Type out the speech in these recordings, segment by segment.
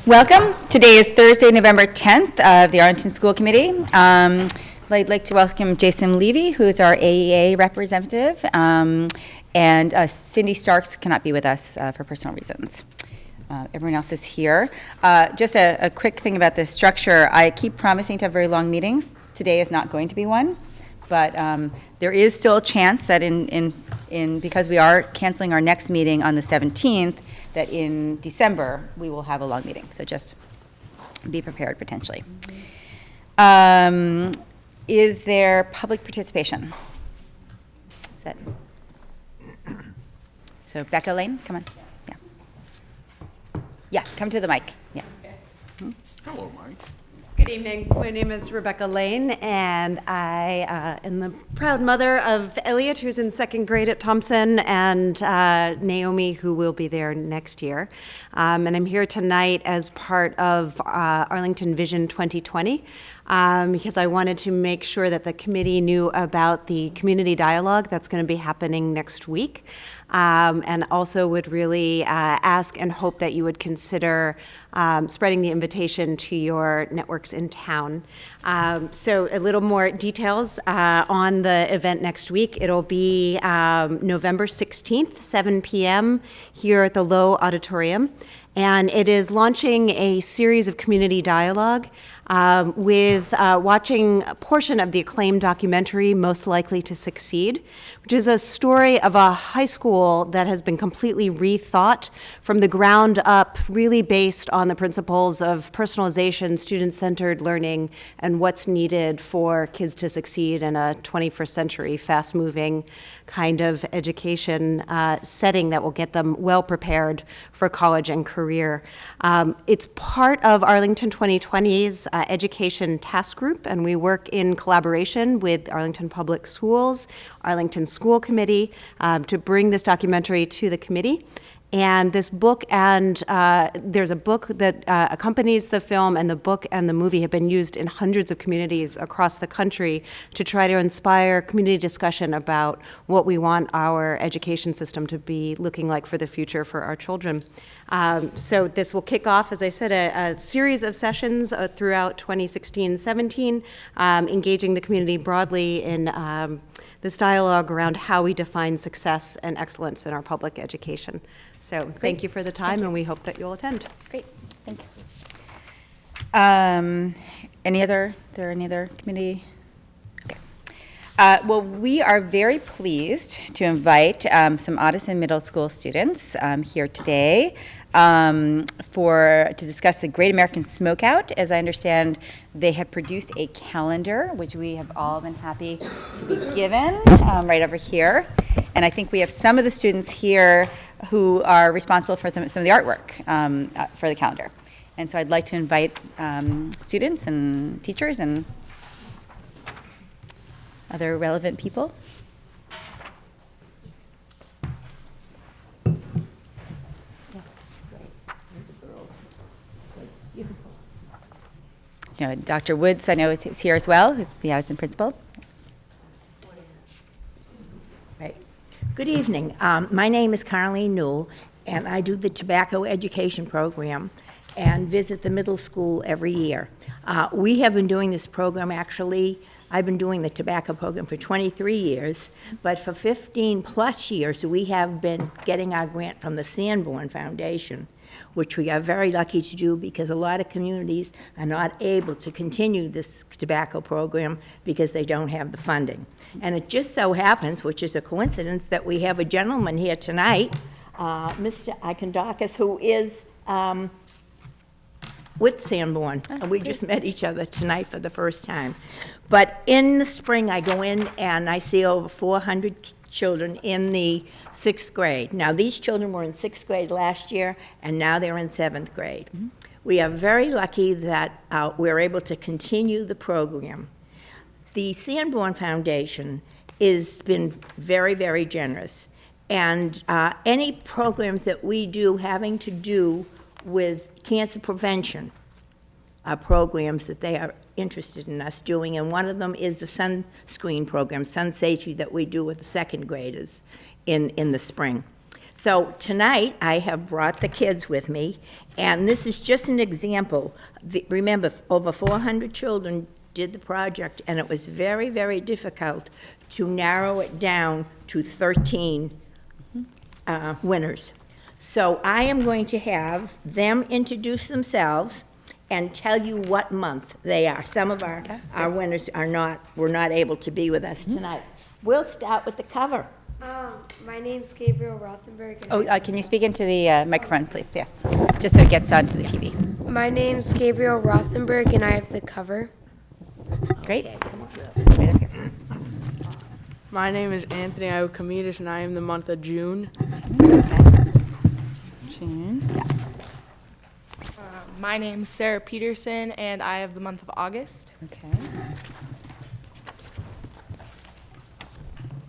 Welcome. Today is Thursday, November 10th of the Arlington School Committee. I'd like to welcome Jason Levy, who is our AEA representative, and Cindy Starks cannot be with us for personal reasons. Everyone else is here. Just a quick thing about the structure. I keep promising to have very long meetings. Today is not going to be one, but there is still a chance that because we are canceling our next meeting on the 17th, that in December we will have a long meeting. So just be prepared potentially. Is there public participation? Is that? So Becca Lane, come on. Yeah, come to the mic. Yeah. Hello, Mike. Good evening. My name is Rebecca Lane, and I am the proud mother of Elliot, who's in second grade at Thompson, and Naomi, who will be there next year. And I'm here tonight as part of Arlington Vision 2020. Because I wanted to make sure that the committee knew about the community dialogue that's going to be happening next week, and also would really ask and hope that you would consider spreading the invitation to your networks in town. So a little more details on the event next week. It'll be November 16th, 7 p.m. here at the Lowe Auditorium. And it is launching a series of community dialogue with watching a portion of the acclaimed documentary, Most Likely to Succeed, which is a story of a high school that has been completely rethought from the ground up, really based on the principles of personalization, student-centered learning, and what's needed for kids to succeed in a 21st century, fast-moving kind of education setting that will get them well prepared for college and career. It's part of Arlington 2020's education task group, and we work in collaboration with Arlington Public Schools, Arlington School Committee, to bring this documentary to the committee. And this book and there's a book that accompanies the film, and the book and the movie have been used in hundreds of communities across the country to try to inspire community discussion about what we want our education system to be looking like for the future for our children. So this will kick off, as I said, a series of sessions throughout 2016-17, engaging the community broadly in this dialogue around how we define success and excellence in our public education. So thank you for the time, and we hope that you'll attend. Great, thanks. Any other committee? Okay. Well, we are very pleased to invite some Ottoson Middle School students here today to discuss the Great American Smokeout. As I understand, they have produced a calendar, which we have all been happy to be given, right over here. And I think we have some of the students here who are responsible for some of the artwork for the calendar. And so I'd like to invite students and teachers and other relevant people. Dr. Woods, I know, is here as well, who's the Addison principal. Right. Good evening. My name is Carleen Newell, and I do the tobacco education program and visit the middle school every year. We have been doing this program, actually, I've been doing the tobacco program for 23 years, but for 15 plus years, we have been getting our grant from the Sanborn Foundation, which we are very lucky to do because a lot of communities are not able to continue this tobacco program because they don't have the funding. And it just so happens, which is a coincidence, that we have a gentleman here tonight, Mr. Ikondakis, who is with Sanborn, and we just met each other tonight for the first time. But in the spring, I go in and I see over 400 children in the 6th grade. Now, these children were in 6th grade last year, and now they're in 7th grade. Mm-hmm. We are very lucky that we're able to continue the program. The Sanborn Foundation has been very, very generous, and any programs that we do having to do with cancer prevention are programs that they are interested in us doing, and one of them is the sunscreen program, sun safety, that we do with the 2nd graders in the spring. So tonight, I have brought the kids with me, and this is just an example. Remember, over 400 children did the project, and it was very, very difficult to narrow it down to 13 winners. So I am going to have them introduce themselves and tell you what month they are. Some of our winners were not able to be with us tonight. We'll start with the cover. My name's Gabriel Rothenberg. And Oh, can you speak into the microphone, please? Yes, just so it gets onto the TV. my name's Gabriel Rothenberg, and I have the cover. Great. Okay, come on. Right up here. My name is Anthony Iocamides, and I am the month of June. June. My name's Sarah Peterson, and I have the month of August. Okay.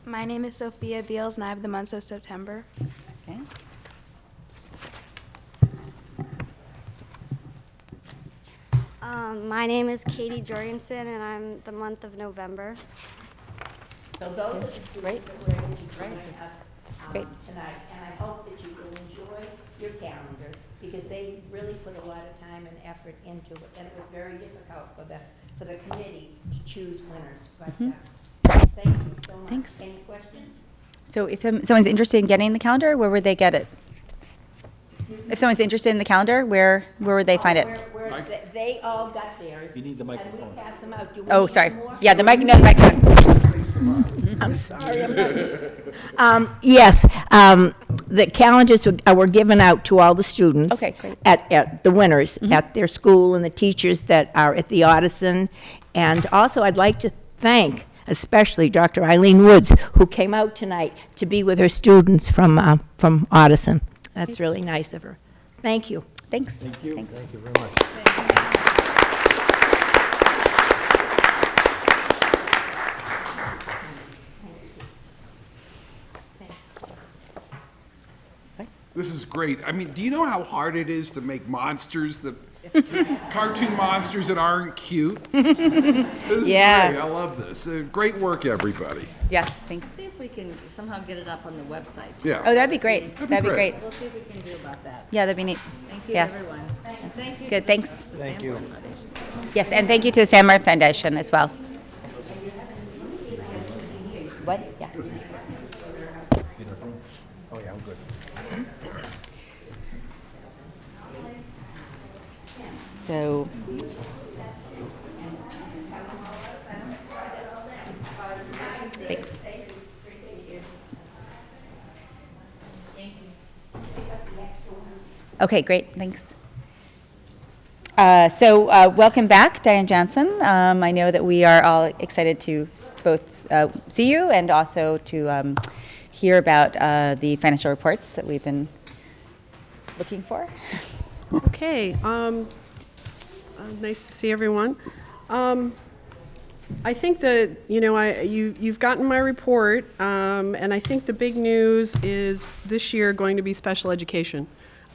My name is Sophia Beals, and I have the months of September. Okay. My name is Katie Jorgensen, and I'm the month of November. So those are the students that were able to join us Great. tonight, and I hope that you will enjoy your calendar, because they really put a lot of time and effort into it, and it was very difficult for the committee to choose winners, but thank you so much. Thanks. Any questions? So if someone's interested in getting the calendar, where would they get it? If someone's interested in the calendar, where would they find it? They all got theirs. You need the microphone. And we pass them out. Do we Oh, need sorry. more? Yeah, the microphone. I'm sorry. Yes, the calendars were given out to all the students. Okay, great. At the winners, at their school, and the teachers that are at the Audison. And also, I'd like to thank especially Dr. Eileen Woods, who came out tonight to be with her students from Audison. That's really nice of her. Thank you. Thanks. Thank you. Thanks. Thank you very much. This is great. I mean, do you know how hard it is to make monsters that, cartoon monsters that aren't cute? This is Yeah. great. I love this. Great work, everybody. Yes, thanks. See if we can somehow get it up on the website. Yeah. Oh, that'd be great. That'd be great. We'll see what we can do about that. Yeah, that'd be neat. Thank you, Yeah. everyone. And thank you. Good, to the- thanks. the Thank you. Sanborn Foundation. Yes, and thank you to the San Martin Foundation as well. What? Yeah. Oh, yeah, I'm good. So. Thanks. Okay, great, thanks. Welcome back, Diane Johnson. I know that we are all excited to both see you and also to hear about the financial reports that we've been looking for. Okay, nice to see everyone. I think that, you've gotten my report, and I think the big news is this year going to be special education.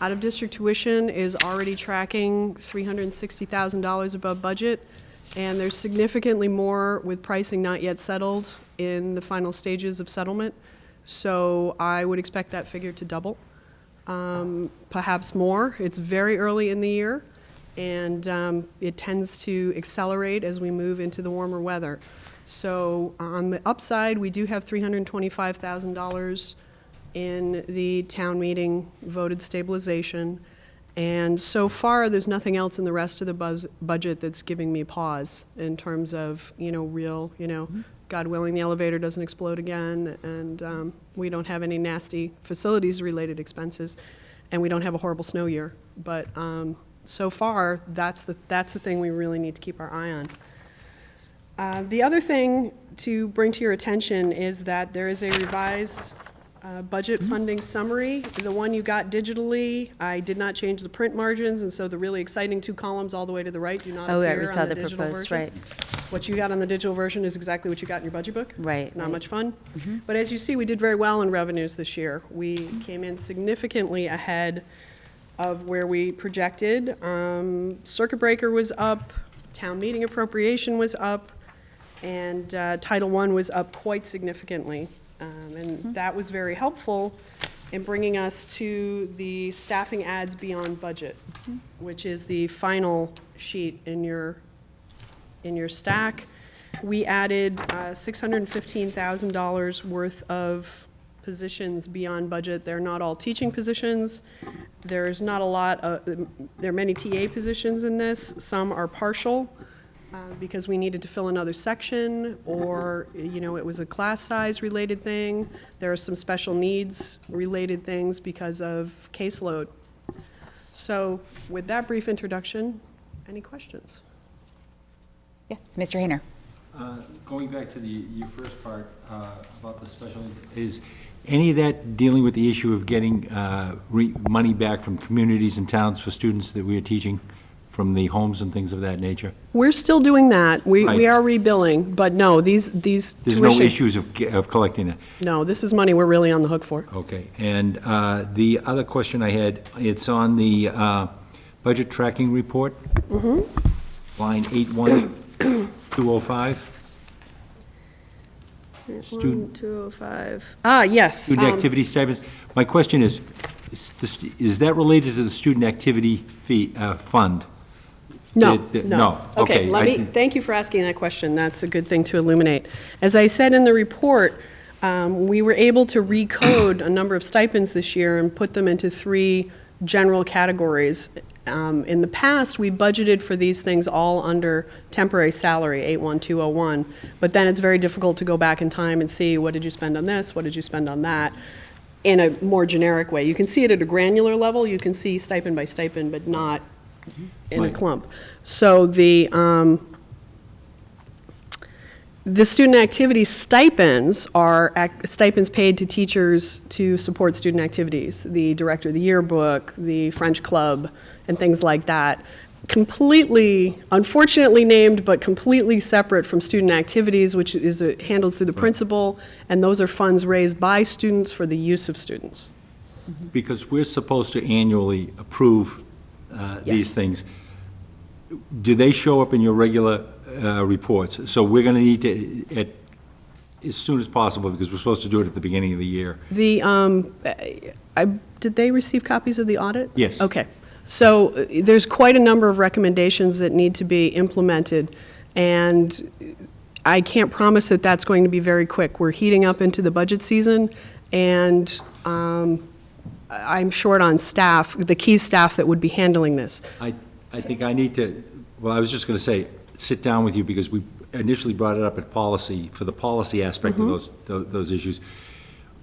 Out-of-district tuition is already tracking $360,000 above budget, and there's significantly more with pricing not yet settled in the final stages of settlement. So I would expect that figure to double, perhaps more. It's very early in the year, and it tends to accelerate as we move into the warmer weather. So on the upside, we do have $325,000 in the town meeting voted stabilization. And so far, there's nothing else in the rest of the budget that's giving me pause in terms of, real, God willing, the elevator doesn't explode again, and we don't have any nasty facilities-related expenses, and we don't have a horrible snow year. But so far, that's the thing we really need to keep our eye on. The other thing to bring to your attention is that there is a revised budget funding summary. The one you got digitally, I did not change the print margins, and so the really exciting 2 columns all the way to the right do not Oh, yeah, appear we on saw the the digital proposed, version. right. What you got on the digital version is exactly what you got in your budget book. Right, Not right. much fun. But as you see, we did very well in revenues this year. We came in significantly ahead of where we projected. Circuit breaker was up, town meeting appropriation was up, and Title I was up quite significantly. And that was very helpful and bringing us to the staffing ads beyond budget, which is the final sheet in your stack. We added $615,000 worth of positions beyond budget. They're not all teaching positions. There's not a lot of, there are many TA positions in this. Some are partial because we needed to fill another section, or, you know, it was a class size related thing. There are some special needs related things because of caseload. So with that brief introduction, any questions? Yes, Mr. Hayner. Going back to your first part about the special needs, is any of that dealing with the issue of getting money back from communities and towns for students that we are teaching from the homes and things of that nature? We're still doing that. We Right. are rebilling, but no, these There's tuition. no issues of collecting that? No, this is money we're really on the hook for. Okay, and the other question I had, it's on the budget tracking report, line 81205. Student 205. Ah, yes. Student activity stipends. My question is that related to the student activity fee fund? No, No. no. Okay, thank you for asking that question. That's a good thing to illuminate. As I said in the report, we were able to recode a number of stipends this year and put them into 3 general categories. In the past, we budgeted for these things all under temporary salary, 81201, but then it's very difficult to go back in time and see, what did you spend on this, what did you spend on that, in a more generic way. You can see it at a granular level, you can see stipend by stipend, but not in a Right. clump. So the student activity stipends are stipends paid to teachers to support student activities, the director of the yearbook, the French club, and things like that. Completely, unfortunately named, but completely separate from student activities, which is handled through the principal, and those are funds raised by students for the use of students. Because we're supposed to annually approve these Yes. things. Do they show up in your regular reports? So we're going to need to, as soon as possible, because we're supposed to do it at the beginning of the year. Did they receive copies of the audit? Yes. Okay. So there's quite a number of recommendations that need to be implemented, and I can't promise that that's going to be very quick. We're heating up into the budget season, and I'm short on staff, the key staff that would be handling this. I think I need to, well, I was just going to say, sit down with you, because we initially brought it up at policy, for the policy aspect of those issues.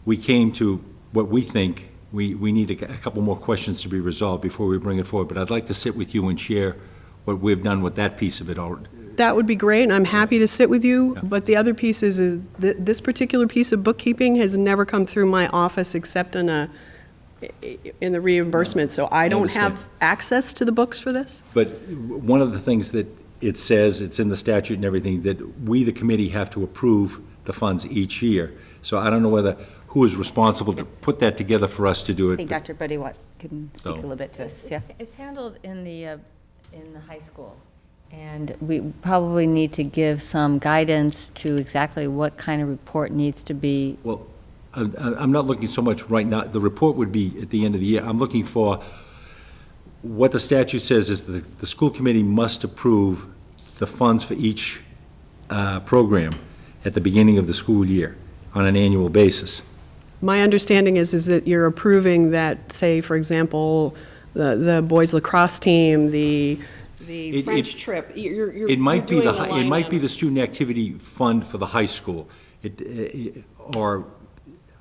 We came to what we think, we need a couple more questions to be resolved before we bring it forward, but I'd like to sit with you and share what we've done with that piece of it already. That would be great, and I'm happy to sit with you, Yeah. but the other piece is that this particular piece of bookkeeping has never come through my office except in the reimbursement, so I don't understand. have access to the books for this. But one of the things that it says, it's in the statute and everything, that we, the committee, have to approve the funds each year. So I don't know who is responsible to put that together for us to do I it. think Dr. Buddy can speak So- a little bit to this, yeah. It's handled in the high school, and we probably need to give some guidance to exactly what kind of report needs to be. Well, I'm not looking so much right now, the report would be at the end of the year. I'm looking for, what the statute says is that the school committee must approve the funds for each program at the beginning of the school year on an annual basis. My understanding is that you're approving that, say, for example, the boys lacrosse team, the French trip. It might be doing a line it might be item. the student activity fund for the high school, or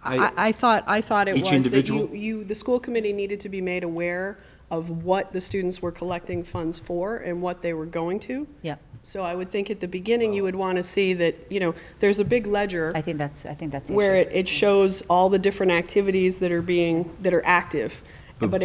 I thought it Each was that individual? the school committee needed to be made aware of what the students were collecting funds for and what they were going to. Yeah. So I would think at the beginning, you would want to see that, there's a big ledger I think that's the where issue. it shows all the different activities that are active. But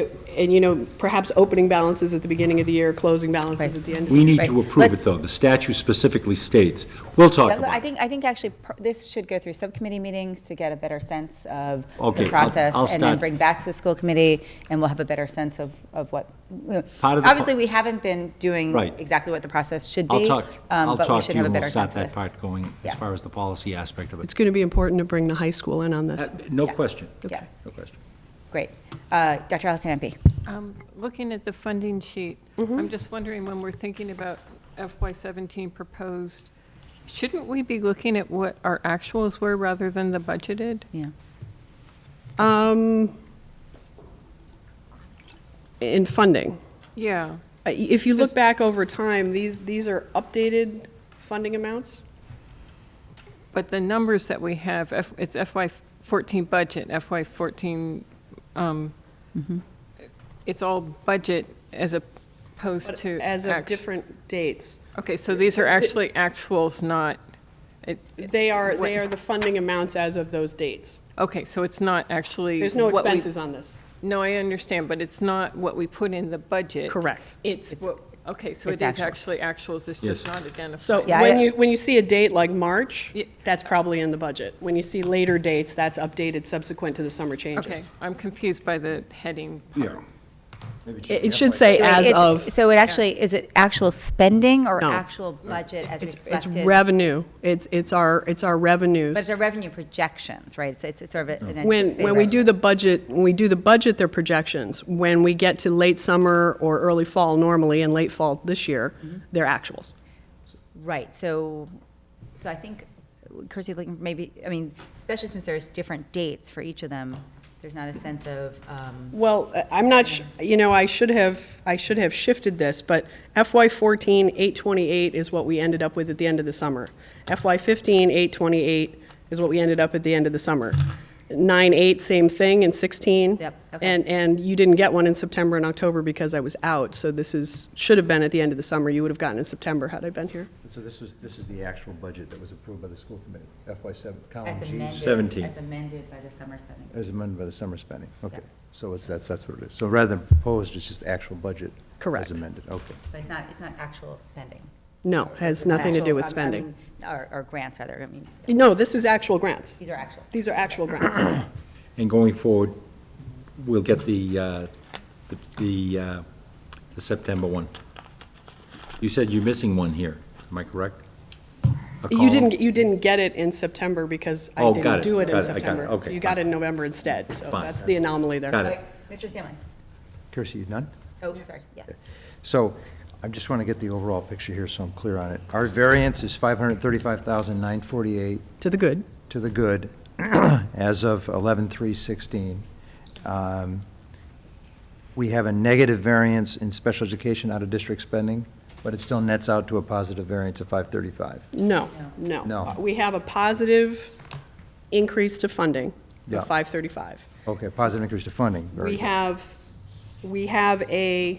perhaps opening balances at the beginning of the year, closing balances Right. at the end of the we year. need Right. to approve it, Let's- though. The statute specifically states, we'll talk Yeah, about I it. think actually this should go through subcommittee meetings to get a better sense of Okay, the process, I'll and then start- bring back to the school committee, and we'll have a better sense of what, Part of the obviously, we haven't been doing Right. exactly what the process should be. I'll talk but we to should you have a and we'll better start sense of that this. part going Yeah. as far as the policy aspect of it. It's going to be important to bring the high school in on this. No Yeah. question. Yeah. No question. Great. Dr. Allison Ampe. Looking at the funding sheet, I'm just wondering, when we're thinking about FY17 proposed, shouldn't we be looking at what our actuals were rather than the budgeted? Yeah. In funding. Yeah. If you look back over time, these are updated funding amounts? But the numbers that we have, it's FY14 budget, FY14, it's all budget as opposed to. As of different dates. Okay, so these are actually actuals, not. They are the funding amounts as of those dates. Okay, so it's not actually. There's no expenses on this. No, I understand, but it's not what we put in the budget. Correct. It's what, okay, so it's it is actuals. actually actuals, it's just not identified. So when you see a date like March, that's probably in the budget. When you see later dates, that's updated subsequent to the summer changes. Okay, I'm confused by the heading. Yeah. It should say as of. So it actually, is it actual spending or No. actual budget as It's reflected? revenue. It's our revenues. But they're revenue projections, right? It's sort of an When anticipated we do revenue. the budget, they're projections. When we get to late summer or early fall normally, and late fall this year, they're actuals. Right, so I think, Kirsty, like maybe, I mean, especially since there's different dates for each of them, there's not a sense of, Well, I'm not, I should have shifted this, but FY14, 828 is what we ended up with at the end of the summer. FY15, 828 is what we ended up at the end of the summer. 9/8, same thing, and 16. Yep, okay. And you didn't get one in September and October because I was out, so should have been at the end of the summer. You would have gotten in September had I been here. So this is the actual budget that was approved by the school committee, FY7, column as G. amended, 17. as amended by the summer spending. As amended by the summer spending, okay. Yep. So that's what it is. So rather than proposed, it's just actual budget. Correct. As amended, okay. But it's not actual spending. No, has nothing to do with spending. Or grants, rather, I mean, No, this is actual grants. these are actual. These are actual grants. And going forward, we'll get the September one. You said you're missing one here, am I correct? A column? You didn't get it in September because I Oh, got didn't it, do it in got it, I got it, September. So okay, you got fine. it in November instead, so Fine. that's the anomaly there. Got it. Okay, Mr. Thielman. Kirsty, you done? Oh, sorry, yeah. So I just want to get the overall picture here so I'm clear on it. Our variance is $535,948 To the good. to the good as of 11/3/16. We have a negative variance in special education out-of-district spending, but it still nets out to a positive variance of 535. No. No. We have a positive increase to funding Yeah. of 535. Okay, positive increase to funding. Very good. We have a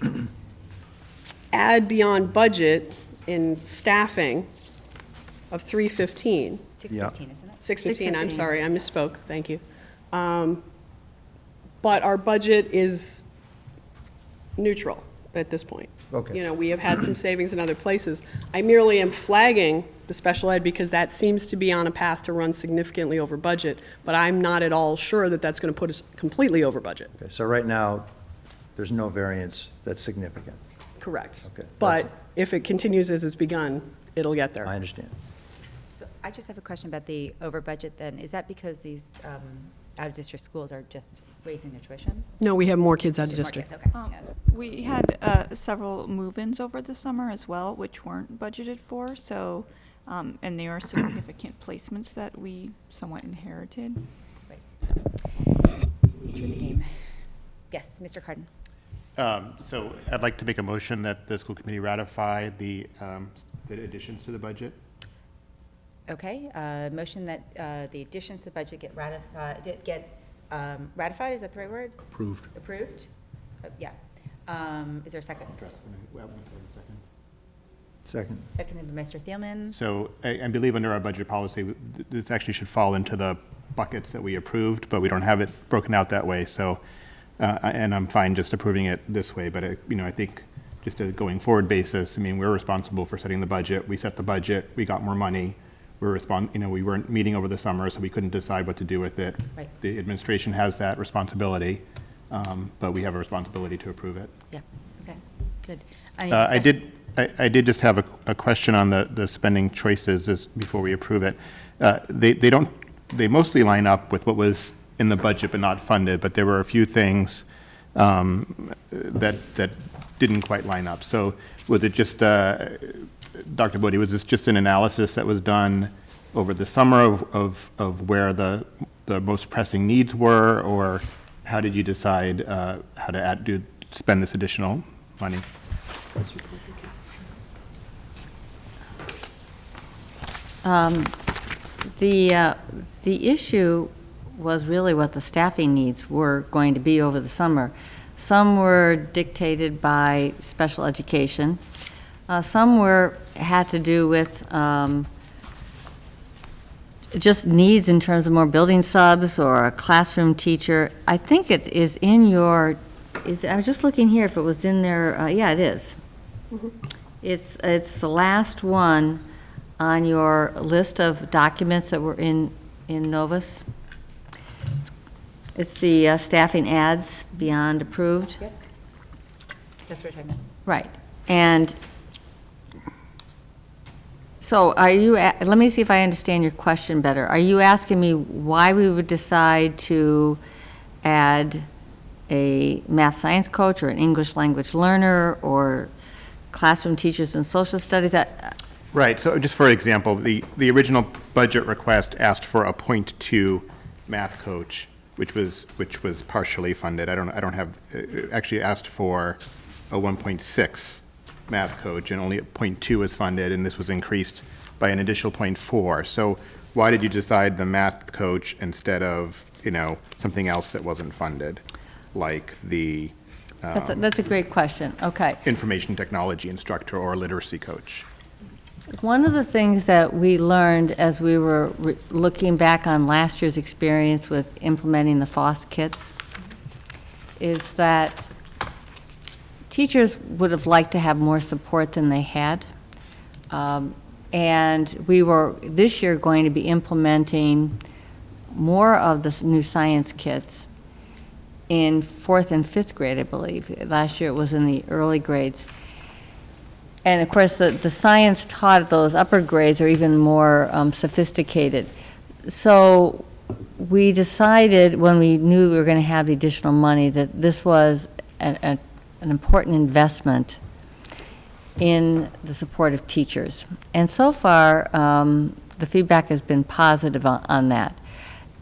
add beyond budget in staffing of 315. 615, isn't it? 615, I'm sorry, I misspoke, thank you. But our budget is neutral at this point. Okay. We have had some savings in other places. I merely am flagging the special ed because that seems to be on a path to run significantly over budget, but I'm not at all sure that that's going to put us completely over budget. Okay, so right now, there's no variance that's significant. Correct. Okay. But if it continues as it's begun, it'll get there. I understand. So I just have a question about the over budget then. Is that because these out-of-district schools are just raising their tuition? No, we have more kids out of Just more district. kids, okay. Yes. We had several move-ins over the summer as well, which weren't budgeted for, so, and there are significant placements that we somewhat inherited. Right, so, nature of the game. Yes, Mr. Cardin. So I'd like to make a motion that the school committee ratify the additions to the budget. Okay, motion that the additions to the budget get ratified, ratified, is that the right word? Approved. Approved? Yeah. Is there a second? Second. Seconded by Mr. Thielman. So I believe under our budget policy, this actually should fall into the buckets that we approved, but we don't have it broken out that way. So, and I'm fine just approving it this way, but I think just a going forward basis, we're responsible for setting the budget. We set the budget, we got more money. We weren't meeting over the summer, so we couldn't decide what to do with it. Right. The administration has that responsibility, but we have a responsibility to approve it. Yeah, okay, good. I did just have a question on the spending choices before we approve it. They mostly line up with what was in the budget but not funded, but there were a few things that didn't quite line up. So was it just, Dr. Bodie, was this just an analysis that was done over the summer of where the most pressing needs were, or how did you decide how to spend this additional money? The issue was really what the staffing needs were going to be over the summer. Some were dictated by special education. Some had to do with just needs in terms of more building subs or a classroom teacher. I think it is in your, I was just looking here if it was in there, yeah, it is. It's the last one on your list of documents that were in Novus. It's the staffing ads beyond approved. Yep. That's what we're talking about. Right. And so are you, let me see if I understand your question better. Are you asking me why we would decide to add a math science coach or an English language learner or classroom teachers in social studies? Right. So just for example, the original budget request asked for a .2 math coach, which was partially funded. I don't have, actually asked for a 1.6 math coach, and only a .2 was funded, and this was increased by an additional .4. So why did you decide the math coach instead of, something else that wasn't funded, like the that's a great question. Okay. information technology instructor or literacy coach? One of the things that we learned as we were looking back on last year's experience with implementing the FOSS kits is that teachers would have liked to have more support than they had. And we were, this year, going to be implementing more of the new science kits in 4th and 5th grade, I believe. Last year it was in the early grades. And of course, the science taught at those upper grades are even more sophisticated. So we decided when we knew we were going to have the additional money that this was an important investment in the support of teachers. And so far, the feedback has been positive on that.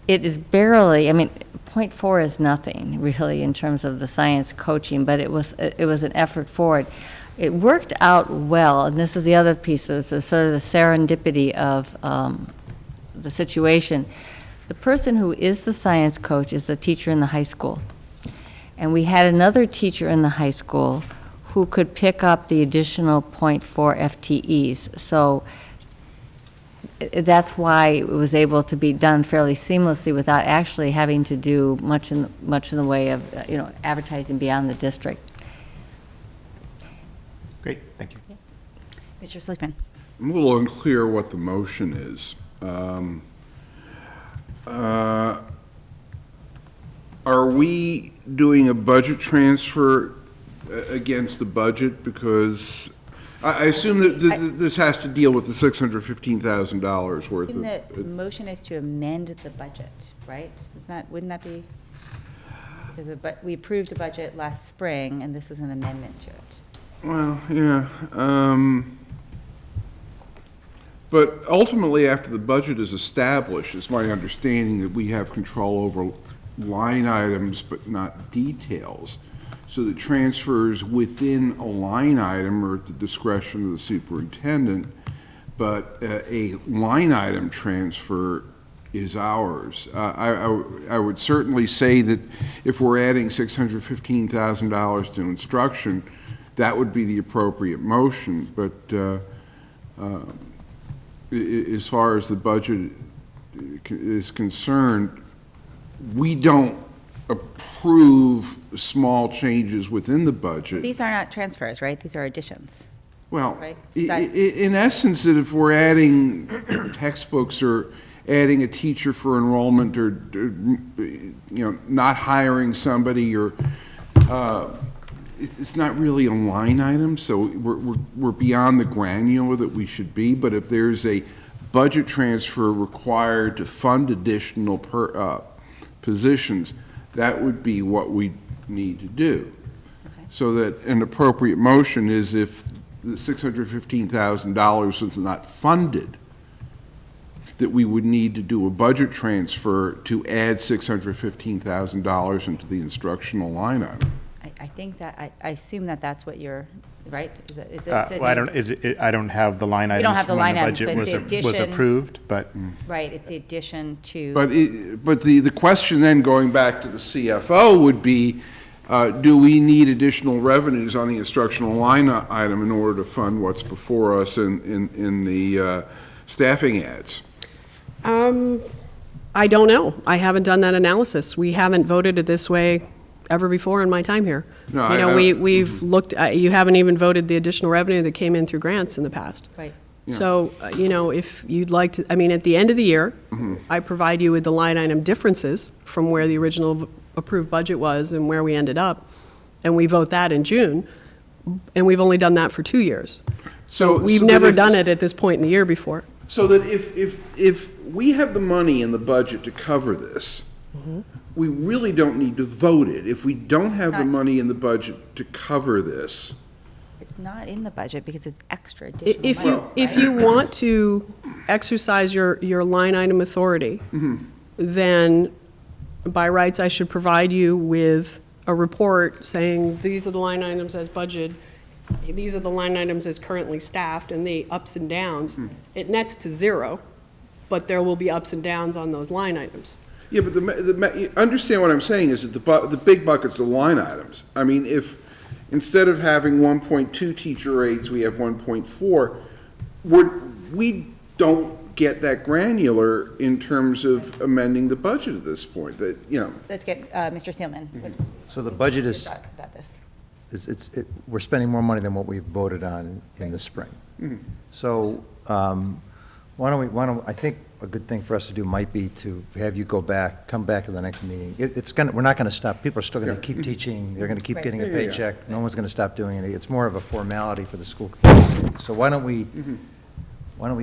It is barely, I mean, .4 is nothing really in terms of the science coaching, but it was an effort forward. It worked out well, and this is the other piece, so it's sort of the serendipity of the situation. The person who is the science coach is a teacher in the high school. And we had another teacher in the high school who could pick up the additional .4 FTEs. So that's why it was able to be done fairly seamlessly without actually having to do much in the way of advertising beyond the district. Great, thank you. Mr. Slickman. I'm a little unclear what the motion is. Are we doing a budget transfer against the budget? Because I assume that this has to deal with the $615,000 worth of. The motion is to amend the budget, right? Wouldn't that be? Because we approved a budget last spring, and this is an amendment to it. Well, yeah. But ultimately, after the budget is established, it's my understanding that we have control over line items but not details. So the transfers within a line item are at the discretion of the superintendent, but a line item transfer is ours. I would certainly say that if we're adding $615,000 to instruction, that would be the appropriate motion, but as far as the budget is concerned, we don't approve small changes within the budget. These are not transfers, right? These are additions. Well, right? In essence, that if we're adding textbooks or adding a teacher for enrollment or not hiring somebody or it's not really a line item, so we're beyond the granular that we should be. But if there's a budget transfer required to fund additional positions, that would be what we need to do. So that an appropriate motion is if the $615,000 was not funded, that we would need to do a budget transfer to add $615,000 into the instructional line item. I think that, I assume that that's what you're, right? Is it? Well, I don't have the line items don't have the from when line items, budget but it's the was addition. approved, but. Right, it's the addition to. But the question then, going back to the CFO, would be, do we need additional revenues on the instructional line item in order to fund what's before us in the staffing ads? I don't know. I haven't done that analysis. We haven't voted it this way ever before in my time here. No, You know, we've looked, you haven't even voted the additional revenue that came in through grants in the past. Right. So, you know, if you'd like to, I mean, at the end of the year, I provide you with the line item differences from where the original approved budget was and where we ended up, and we vote that in June, and we've only done that for 2 years. So we've never done it at this point in the year before. So that if we have the money in the budget to cover this, we really don't need to vote it. If we don't have the money in the budget to cover this. It's not in the budget because it's extra additional If money. if you want to exercise your line item authority, then by rights, I should provide you with a report saying, these are the line items as budgeted, these are the line items as currently staffed, and the ups and downs. It nets to zero, but there will be ups and downs on those line items. Yeah, but you understand what I'm saying is that the big bucket's the line items. I mean, if instead of having 1.2 teacher aides, we have 1.4, we don't get that granular in terms of amending the budget at this point. That, you know. Let's get Mr. Seelman. So the budget is, About this. we're spending more money than what we voted on in the spring. So why don't, I think a good thing for us to do might be to have you come back to the next meeting. We're not gonna stop, people are still gonna keep teaching, they're gonna keep Right. getting a Yeah, yeah, yeah. paycheck, no one's gonna stop doing it. It's more of a formality for the school committee. So why don't we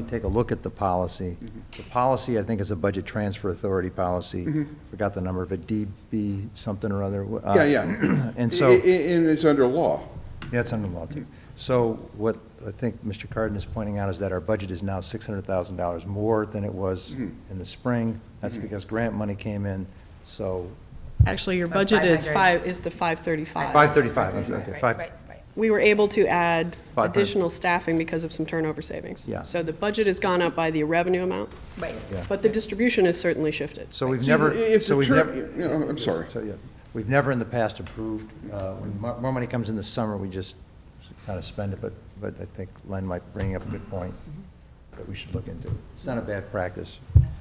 take a look at the policy? The policy, I think, is a budget transfer authority policy. Forgot the number of it, DB something or other. Yeah. And so. And it's under law. Yeah, it's under law, too. So what I think Mr. Carden is pointing out is that our budget is now $600,000 more than it was in the spring. That's because grant money came in, so. Actually, your budget is the 535. 535, okay, Right. We were able to add 500. additional staffing because of some turnover savings. Yeah. So the budget has gone up by the revenue amount, Right. Yeah. but the distribution has certainly shifted. So we've See, never, if so the we've term- never. you know, I'm sorry. So, yeah, we've never in the past approved, when more money comes in the summer, we just kind of spend it, but I think Len might bring up a good point that we should look into. It's not a bad practice.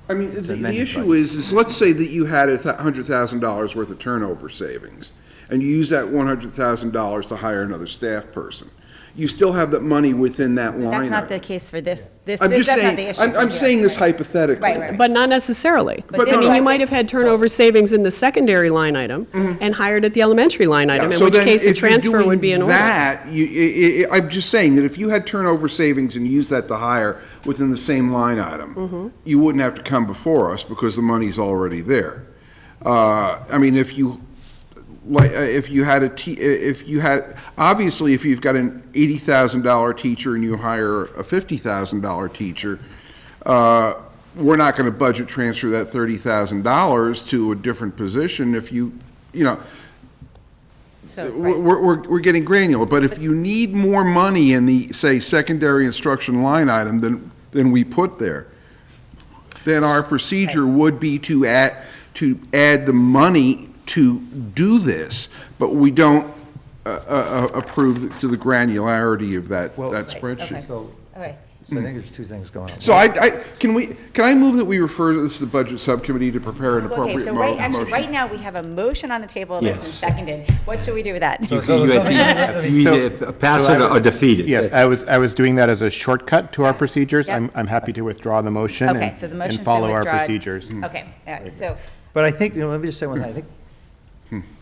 I mean, It's the amended issue budget. is let's say that you had $100,000 worth of turnover savings, and you use that $100,000 to hire another staff person. You still have that money within that line That's not item. the case for this. I'm just That's not saying, the issue. I'm saying this Right. hypothetically. Right. But not necessarily. But I this mean, is- you might have had turnover savings in the secondary line item and hired at the elementary line item, in So which then case a if you're transfer would be in doing order. that, I'm just saying that if you had turnover savings and used that to hire within the same line item, you wouldn't have to come before us because the money's already there. I mean, if you had, obviously, if you've got an $80,000 teacher and you hire a $50,000 teacher, we're not going to budget transfer that $30,000 to a different position if you know, So, right. we're getting granular, but if you need more money in the, say, secondary instruction line item than we put there, then our procedure would be to add the money to do this, but we don't approve to the granularity of that spreadsheet. So, Okay. so I think there's two things going on. So can I move that we refer this to the budget subcommittee to prepare an Okay, appropriate so motion? right now, we have a motion on the table that's been Yes. seconded. What should we do with that? You either pass it or defeat it. Yes, I was doing that as a shortcut to our procedures. Yep. I'm happy to withdraw the motion Okay, so the motion's and been follow our withdrawn. procedures. Okay, so, But I think, let me just say one thing, I think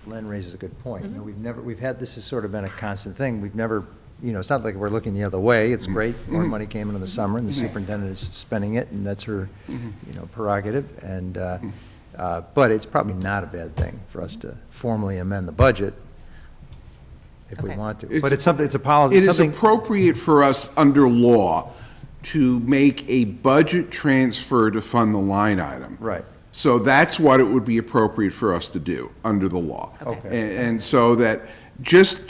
Len raises a good point. You know, we've had, this has sort of been a constant thing, we've never, it's not like we're looking the other way, it's great, more money came in the summer, and the superintendent is spending it, and that's her, prerogative, and But it's probably not a bad thing for us to formally amend the budget if we Okay. want to. But it's something, it's a policy, It is something, appropriate for us under law to make a budget transfer to fund the line item. right. So that's what it would be appropriate for us to do under the law. Okay. And so that just,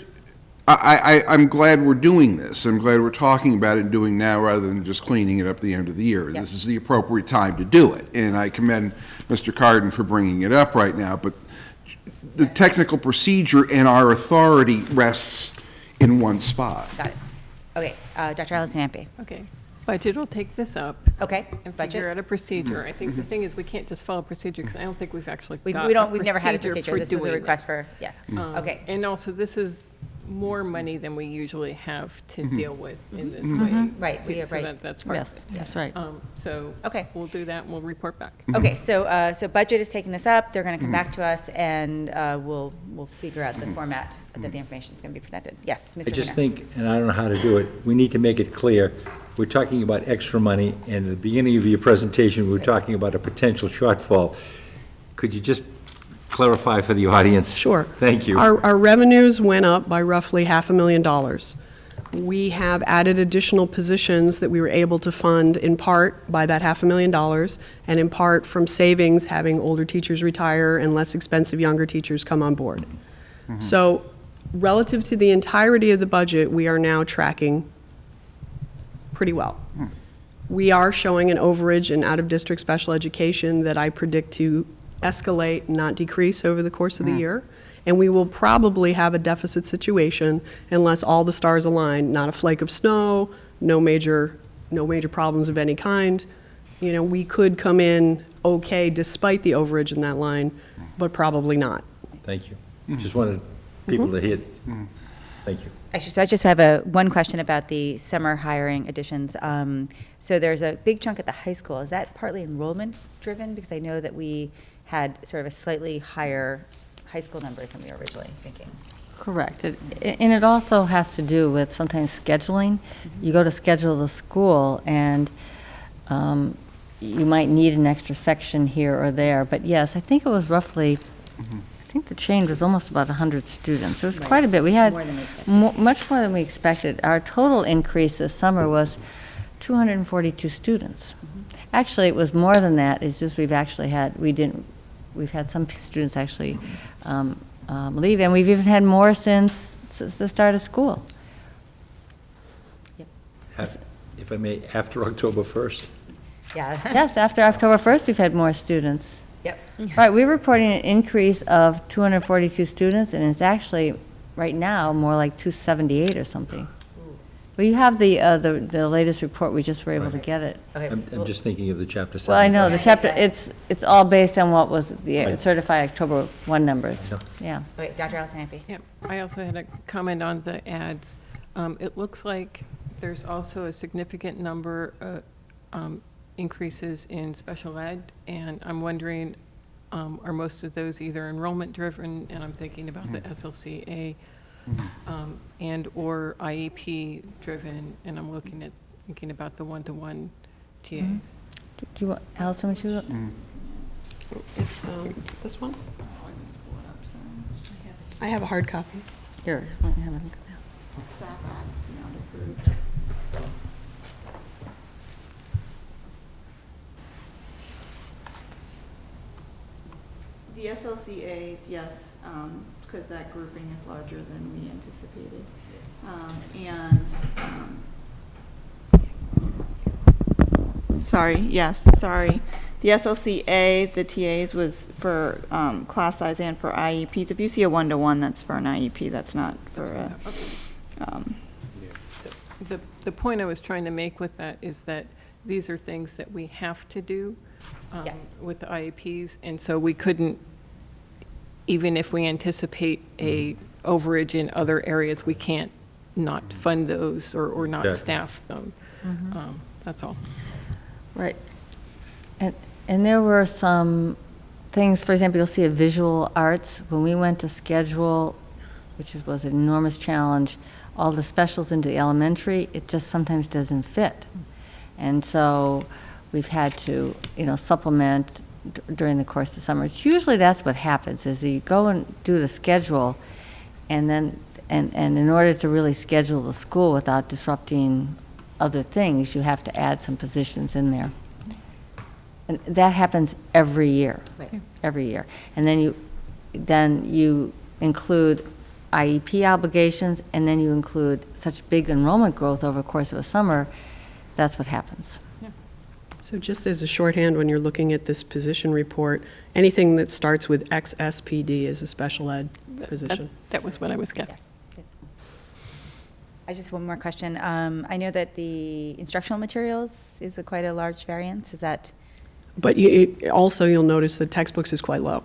I'm glad we're doing this. I'm glad we're talking about it and doing now rather than just cleaning it up at the end of the year. Yep. This is the appropriate time to do it. And I commend Mr. Carden for bringing it up right now, but the technical procedure and our authority rests in one spot. Got it. Okay, Dr. Allison Ampe. Okay. Budget will take this up. Okay, And budget. figure out a procedure. I think the thing is, we can't just follow procedure, because I don't think we've actually We got don't, a we've never had a procedure. for This is a doing request this. for, yes. Okay. And also, this is more money than we usually have to deal with in this way. Right, we have, So right. that's part of Yes, it. that's right. So Okay. we'll do that, and we'll report back. Okay, so budget is taking this up, they're gonna come back to us, and we'll figure out the format that the information is gonna be presented. Yes, Mr. I just Turner. think, and I don't know how to do it, we need to make it clear, we're talking about extra money, and at the beginning of your presentation, we were talking about a potential shortfall. Could you just clarify for the audience? Sure. Thank you. Our revenues went up by roughly $500,000. We have added additional positions that we were able to fund in part by that $500,000 and in part from savings, having older teachers retire and less expensive younger teachers come on board. So relative to the entirety of the budget, we are now tracking pretty well. We are showing an overage in out-of-district special education that I predict to escalate, not decrease over the course of the year. And we will probably have a deficit situation unless all the stars align, not a flake of snow, no major problems of any kind. You know, we could come in okay despite the overage in that line, but probably not. Thank you. Just wanted people to hear. Thank you. Actually, so I just have one question about the summer hiring additions. So there's a big chunk at the high school. Is that partly enrollment driven? Because I know that we had sort of a slightly higher high school numbers than we were originally thinking. Correct. And it also has to do with sometimes scheduling. You go to schedule the school, and you might need an extra section here or there. But yes, I think it was roughly, I think the change was almost about 100 students. It was quite a bit. We had More than we expected. much more than we expected. Our total increase this summer was 242 students. Actually, it was more than that. It's just we've actually had, we've had some students actually leave, and we've even had more since the start of school. If I may, after October 1st. Yeah. Yes, after October 1st, we've had more students. Yep. Right, we're reporting an increase of 242 students, and it's actually, right now, more like 278 or something. Well, you have the latest report, we just were able to get it. Okay. I'm just thinking of the Chapter 7. Well, I know, the chapter, it's all based on what was the Right. certified October 1 numbers. Yeah. Okay, Dr. Allison Ampe. Yeah, I also had a comment on the ads. It looks like there's also a significant number of increases in special ed, and I'm wondering, are most of those either enrollment-driven, and I'm thinking about the SLCA, and/or IEP-driven, and I'm thinking about the one-to-one TAs. Do you want, Allison, would you? It's this one? I have a hard copy. Here. The SLCAs, yes, because that grouping is larger than we anticipated. Sorry, yes, sorry. The SLCA, the TAs was for class size and for IEPs. If you see a one-to-one, that's for an IEP, that's not for a. The point I was trying to make with that is that these are things that we have to do with the IEPs, and so we couldn't, even if we anticipate a overage in other areas, we can't not fund those or not Exactly. staff them. That's all. Right. And there were some things, for example, you'll see a visual arts. When we went to schedule, which was an enormous challenge, all the specials into the elementary, it just sometimes doesn't fit. And so we've had to, supplement during the course of summers. Usually that's what happens, is you go and do the schedule, and then, and in order to really schedule the school without disrupting other things, you have to add some positions in there. And that happens every year. Right. Every year. And then you include IEP obligations, and then you include such big enrollment growth over the course of a summer. That's what happens. So just as a shorthand, when you're looking at this position report, anything that starts with XSPD is a special ed position. That was what I was getting. I just one more question. I know that the instructional materials is quite a large variance. Is that? But also, you'll notice that textbooks is quite low.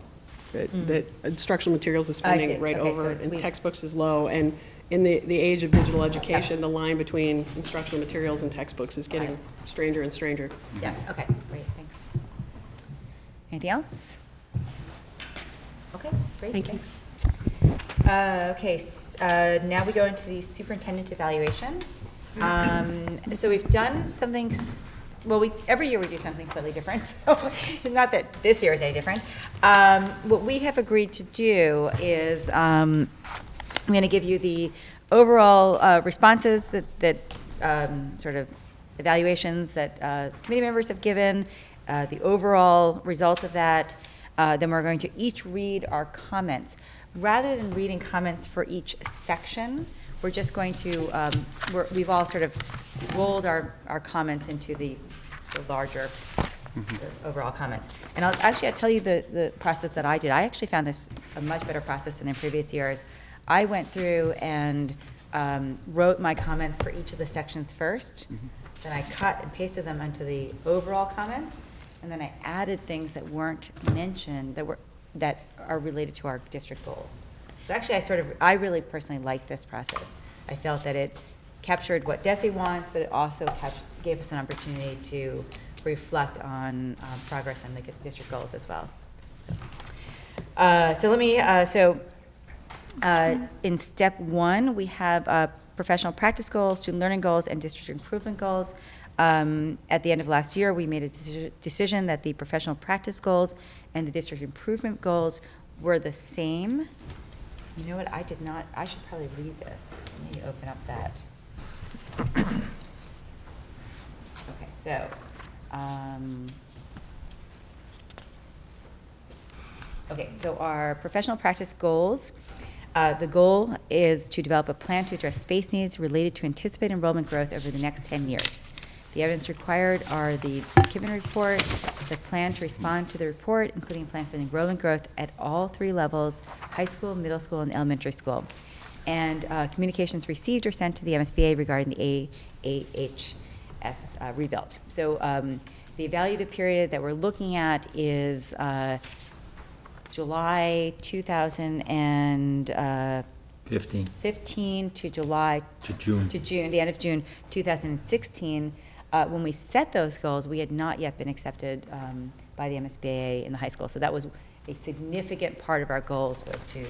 That instructional materials is spending right Okay, so over, it's and weak. textbooks is low. And in the age of digital education, the line between instructional materials and textbooks is getting stranger and stranger. Yeah, okay, great, thanks. Anything else? Okay, great. Thank you. Now we go into the superintendent evaluation. So we've done something, every year we do something slightly different, so it's not that this year is any different. What we have agreed to do is, I'm going to give you the overall responses that sort of evaluations that committee members have given, the overall result of that. Then we're going to each read our comments. Rather than reading comments for each section, we're just going to, we've all sort of rolled our comments into the larger overall comments. And I'll tell you the process that I did. I actually found this a much better process than in previous years. I went through and wrote my comments for each of the sections first. Then I cut and pasted them onto the overall comments, and then I added things that weren't mentioned that are related to our district goals. So actually, I really personally liked this process. I felt that it captured what DESE wants, but it also gave us an opportunity to reflect on progress on the district goals as well. In step 1, we have professional practice goals, student learning goals, and district improvement goals. At the end of last year, we made a decision that the professional practice goals and the district improvement goals were the same. You know what, I should probably read this. Let me open up that. Okay, so our professional practice goals, the goal is to develop a plan to address space needs related to anticipated enrollment growth over the next 10 years. The evidence required are the Kivin report, the plan to respond to the report, including plan for the enrollment growth at all 3 levels, high school, middle school, and elementary school, and communications received or sent to the MSBA regarding the AHS rebuild. So the evaluative period that we're looking at is July 2015 to July To June. the end of June 2016. When we set those goals, we had not yet been accepted by the MSBA in the high school. So that was a significant part of our goals, was to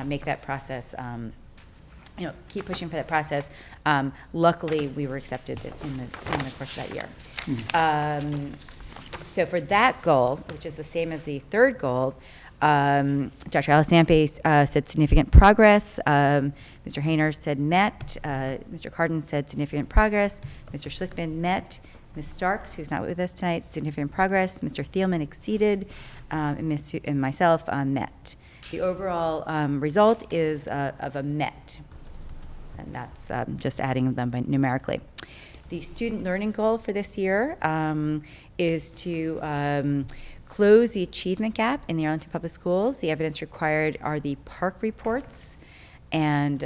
make that process, keep pushing for that process. Luckily, we were accepted in the course of that year. So for that goal, which is the same as the third goal, Dr. Alice Nampe said significant progress. Mr. Hayner said met. Mr. Carden said significant progress. Mr. Schlickman met. Ms. Starks, who's not with us tonight, significant progress. Mr. Thielman exceeded, and myself met. The overall result is of a met, and that's just adding them by numerically. The student learning goal for this year is to close the achievement gap in the Arlington Public Schools. The evidence required are the PARC reports, and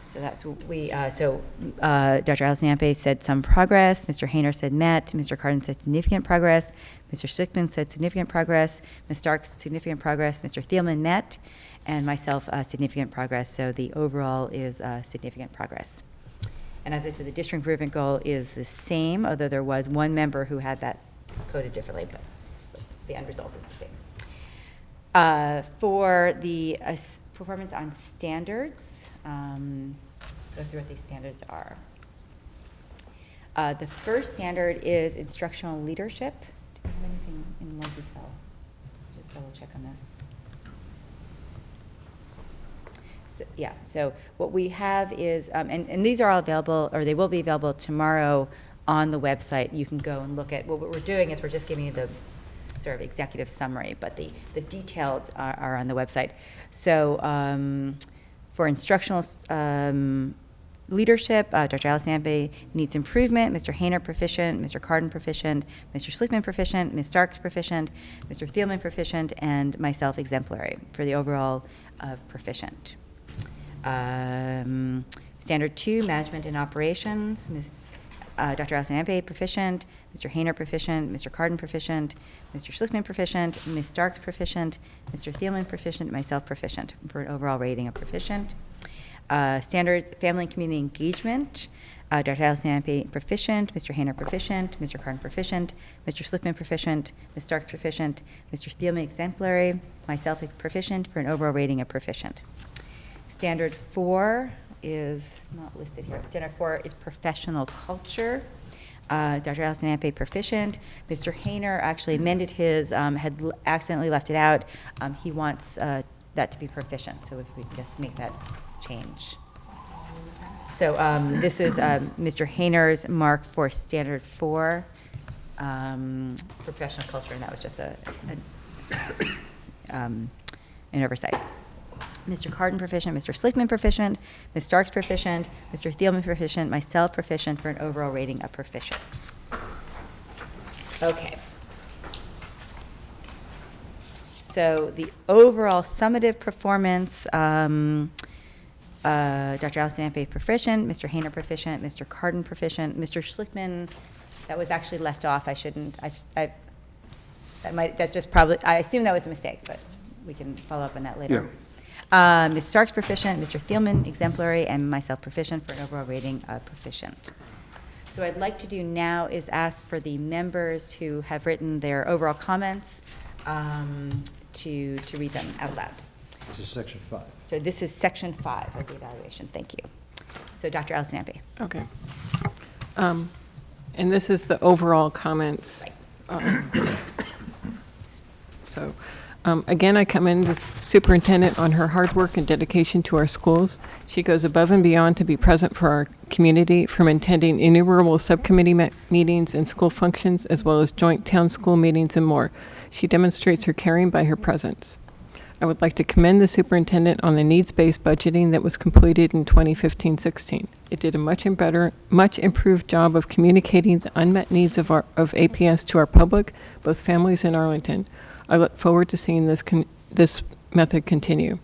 so that's what we. Dr. Alice Nampe said some progress. Mr. Hayner said met. Mr. Carden said significant progress. Mr. Schlickman said significant progress. Ms. Starks significant progress. Mr. Thielman met, and myself significant progress. So the overall is significant progress. And as I said, the district improvement goal is the same, although there was one member who had that coded differently, but the end result is the same. For the performance on standards, go through what these standards are. The first standard is instructional leadership. more detail. Just double check on this. So, yeah, so what we have is, and these are all available, or they will be available tomorrow on the website. You can go and look at, what we're doing is we're just giving you the sort of executive summary, but the details are on the website. So for instructional leadership, Dr. Allison Ampe needs improvement, Mr. Hayner proficient, Mr. Carden proficient, Mr. Schlickman proficient, Ms. Starks proficient, Mr. Thielman proficient, and myself exemplary for the overall of proficient. Standard 2, management and operations, Dr. Allison Ampe proficient, Mr. Hayner proficient, Mr. Carden proficient, Mr. Schlickman proficient, Ms. Starks proficient, Mr. Thielman proficient, myself proficient, for an overall rating of proficient. Standards, family and community engagement, Dr. Allison Ampe proficient, Mr. Hayner proficient, Mr. Carden proficient, Mr. Schlickman proficient, Ms. Starks proficient, Mr. Thielman exemplary, myself proficient, for an overall rating of proficient. Standard 4 is not listed here. Standard 4 is professional culture. Dr. Allison Ampe proficient. Mr. Hayner actually amended his, had accidentally left it out. He wants that to be proficient, so if we can just make that change. So this is Mr. Hayner's mark for Standard 4, professional culture, and that was just an oversight. Mr. Carden proficient, Mr. Schlickman proficient, Ms. Starks proficient, Mr. Thielman proficient, myself proficient, for an overall rating of proficient. Okay. So the overall summative performance, Dr. Allison Ampe proficient, Mr. Hayner proficient, Mr. Carden proficient, Mr. Schlickman, that was actually left off. I shouldn't, that's just probably, I assume that was a mistake, but we can follow up on that later. Yeah. Ms. Starks proficient, Mr. Thielman exemplary, and myself proficient, for an overall rating of proficient. So what I'd like to do now is ask for the members who have written their overall comments to read them out loud. This is section 5. So this is section 5 of the evaluation. Thank you. So Dr. Allison Ampe. Okay. And this is the overall comments. So, again, I commend the superintendent on her hard work and dedication to our schools. She goes above and beyond to be present for our community, from attending innumerable subcommittee meetings and school functions, as well as joint town school meetings and more. She demonstrates her caring by her presence. I would like to commend the superintendent on the needs-based budgeting that was completed in 2015-16. It did a much improved job of communicating the unmet needs of APS to our public, both families in Arlington. I look forward to seeing this method continue.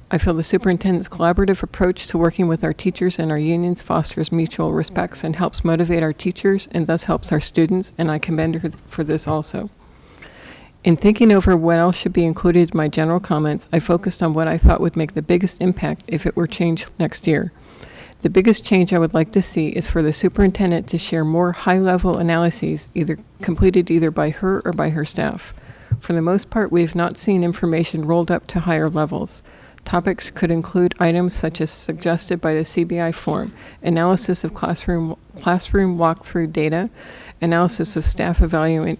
I feel the superintendent's collaborative approach to working with our teachers and our unions fosters mutual respects and helps motivate our teachers, and thus helps our students, and I commend her for this also. In thinking over what else should be included in my general comments, I focused on what I thought would make the biggest impact if it were changed next year. The biggest change I would like to see is for the superintendent to share more high-level analyses, completed either by her or by her staff. For the most part, we have not seen information rolled up to higher levels. Topics could include items such as suggested by the CBI form, analysis of classroom walkthrough data, analysis of staff evaluation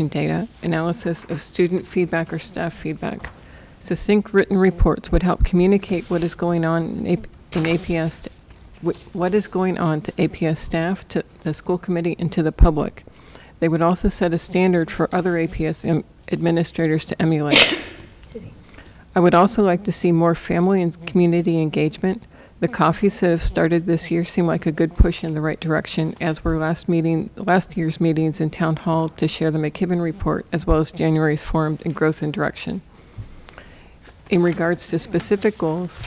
data, analysis of student feedback or staff feedback. Succinct written reports would help communicate what is going on in APS, what is going on to APS staff, to the school committee, and to the public. They would also set a standard for other APS administrators to emulate. I would also like to see more family and community engagement. The coffees that have started this year seem like a good push in the right direction, as were last year's meetings in Town Hall to share the McKibben report, as well as January's forum in Growth and Direction. In regards to specific goals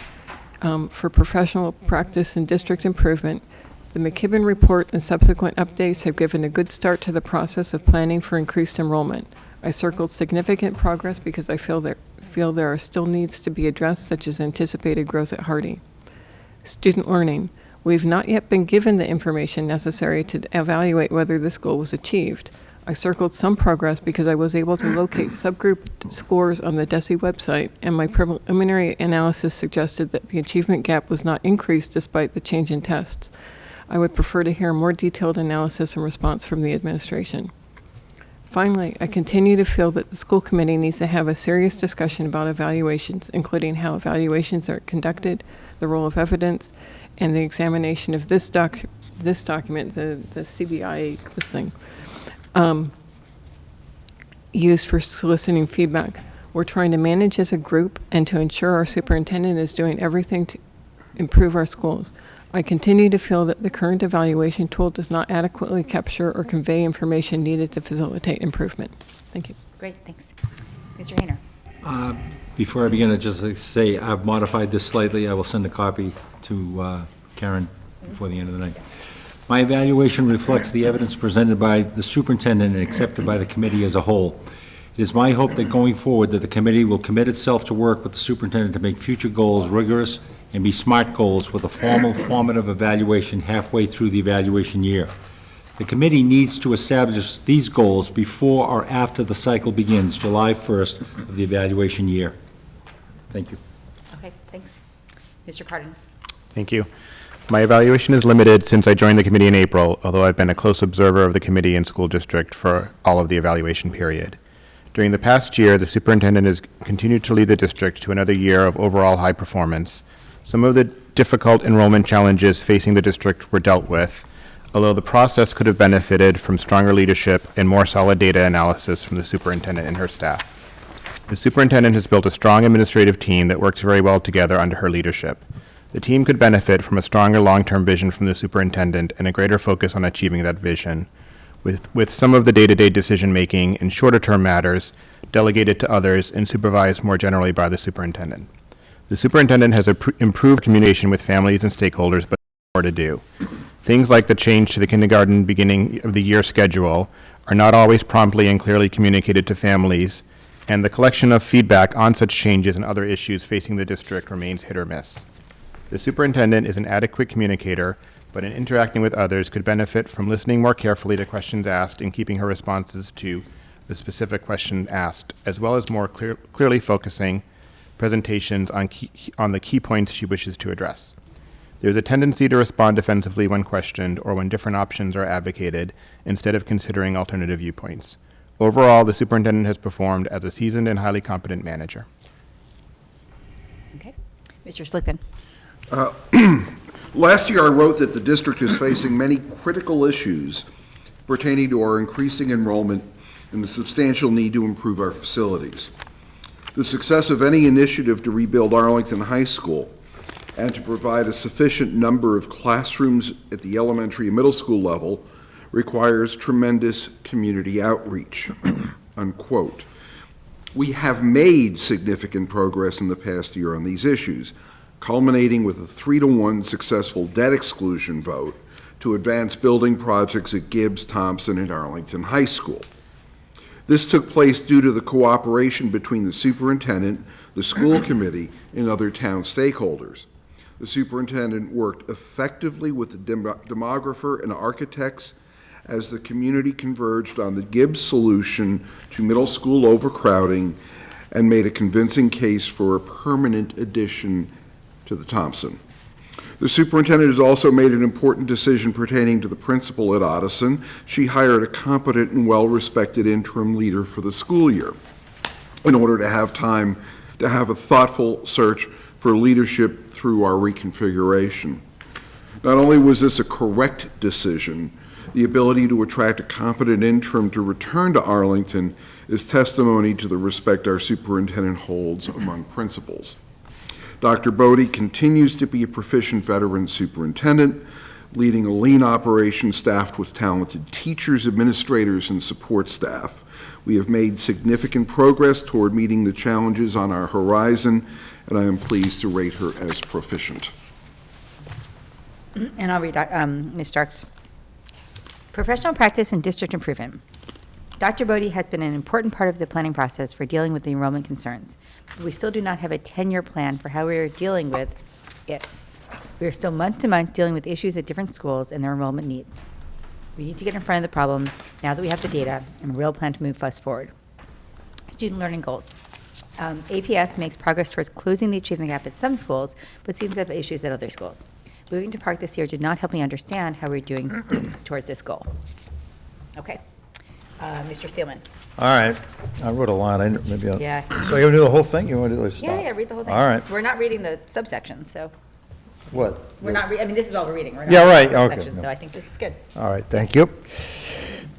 for professional practice and district improvement, the McKibben report and subsequent updates have given a good start to the process of planning for increased enrollment. I circled significant progress because I feel there are still needs to be addressed, such as anticipated growth at Hardy. Student learning. We've not yet been given the information necessary to evaluate whether this goal was achieved. I circled some progress because I was able to locate subgroup scores on the DESE website, and my preliminary analysis suggested that the achievement gap was not increased despite the change in tests. I would prefer to hear more detailed analysis and response from the administration. Finally, I continue to feel that the school committee needs to have a serious discussion about evaluations, including how evaluations are conducted, the role of evidence, and the examination of this document, the CBI, this thing, used for soliciting feedback. We're trying to manage as a group and to ensure our superintendent is doing everything to improve our schools. I continue to feel that the current evaluation tool does not adequately capture or convey information needed to facilitate improvement. Thank you. Great, thanks. Mr. Hayner. Before I begin, I'd just like to say I've modified this slightly. I will send a copy to Karen before the end of the night. My evaluation reflects the evidence presented by the superintendent and accepted by the committee as a whole. It is my hope that going forward that the committee will commit itself to work with the superintendent to make future goals rigorous and be SMART goals with a formal formative evaluation halfway through the evaluation year. The committee needs to establish these goals before or after the cycle begins, July 1st of the evaluation year. Thank you. Okay, thanks. Mr. Cardin. Thank you. My evaluation is limited since I joined the committee in April, although I've been a close observer of the committee and school district for all of the evaluation period. During the past year, the superintendent has continued to lead the district to another year of overall high performance. Some of the difficult enrollment challenges facing the district were dealt with, although the process could have benefited from stronger leadership and more solid data analysis from the superintendent and her staff. The superintendent has built a strong administrative team that works very well together under her leadership. The team could benefit from a stronger long-term vision from the superintendent and a greater focus on achieving that vision, with some of the day-to-day decision-making and shorter-term matters delegated to others and supervised more generally by the superintendent. The superintendent has improved communication with families and stakeholders, but more to do. Things like the change to the kindergarten beginning of the year schedule are not always promptly and clearly communicated to families, and the collection of feedback on such changes and other issues facing the district remains hit or miss. The superintendent is an adequate communicator, but in interacting with others could benefit from listening more carefully to questions asked and keeping her responses to the specific question asked, as well as more clearly focusing presentations on the key points she wishes to address. There's a tendency to respond defensively when questioned or when different options are advocated instead of considering alternative viewpoints. Overall, the superintendent has performed as a seasoned and highly competent manager. Okay. Mr. Slickman. Last year, I wrote that the district is facing many critical issues pertaining to our increasing enrollment and the substantial need to improve our facilities. The success of any initiative to rebuild Arlington High School and to provide a sufficient number of classrooms at the elementary and middle school level requires tremendous community outreach, unquote. We have made significant progress in the past year on these issues, culminating with a 3-to-1 successful debt exclusion vote to advance building projects at Gibbs, Thompson, and Arlington High School. This took place due to the cooperation between the superintendent, the school committee, and other town stakeholders. The superintendent worked effectively with the demographer and architects as the community converged on the Gibbs solution to middle school overcrowding and made a convincing case for a permanent addition to the Thompson. The superintendent has also made an important decision pertaining to the principal at Ottoson. She hired a competent and well-respected interim leader for the school year in order to have time to have a thoughtful search for leadership through our reconfiguration. Not only was this a correct decision, the ability to attract a competent interim to return to Arlington is testimony to the respect our superintendent holds among principals. Dr. Bodie continues to be a proficient veteran superintendent, leading a lean operation staffed with talented teachers, administrators, and support staff. We have made significant progress toward meeting the challenges on our horizon, and I am pleased to rate her as proficient. And I'll read Ms. Stark's. Professional practice and district improvement. Dr. Bodie has been an important part of the planning process for dealing with the enrollment concerns. We still do not have a 10-year plan for how we are dealing with it. We are still month to month dealing with issues at different schools and their enrollment needs. We need to get in front of the problem now that we have the data and a real plan to move us forward. Student learning goals. APS makes progress towards closing the achievement gap at some schools, but seems to have issues at other schools. Moving to Park this year did not help me understand how we're doing towards this goal. Okay. Mr. Thielman. All right, I wrote a lot, maybe I'll. Yeah. So you want to do the whole thing? You want to do it? Yeah, read the whole thing. All right. We're not reading the subsection, so, What? we're not, I mean, this is all we're reading. We're not Yeah, reading right, the okay, subsection, no. So I think this is good. All right, thank you.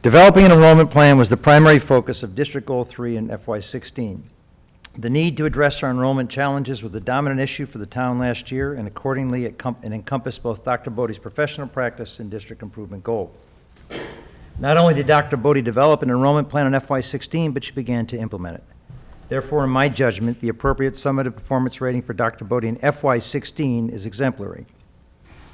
Developing an enrollment plan was the primary focus of District Goal 3 in FY16. The need to address our enrollment challenges was the dominant issue for the town last year, and accordingly, it encompassed both Dr. Bodie's professional practice and district improvement goal. Not only did Dr. Bodie develop an enrollment plan in FY16, but she began to implement it. Therefore, in my judgment, the appropriate summative performance rating for Dr. Bodie in FY16 is exemplary.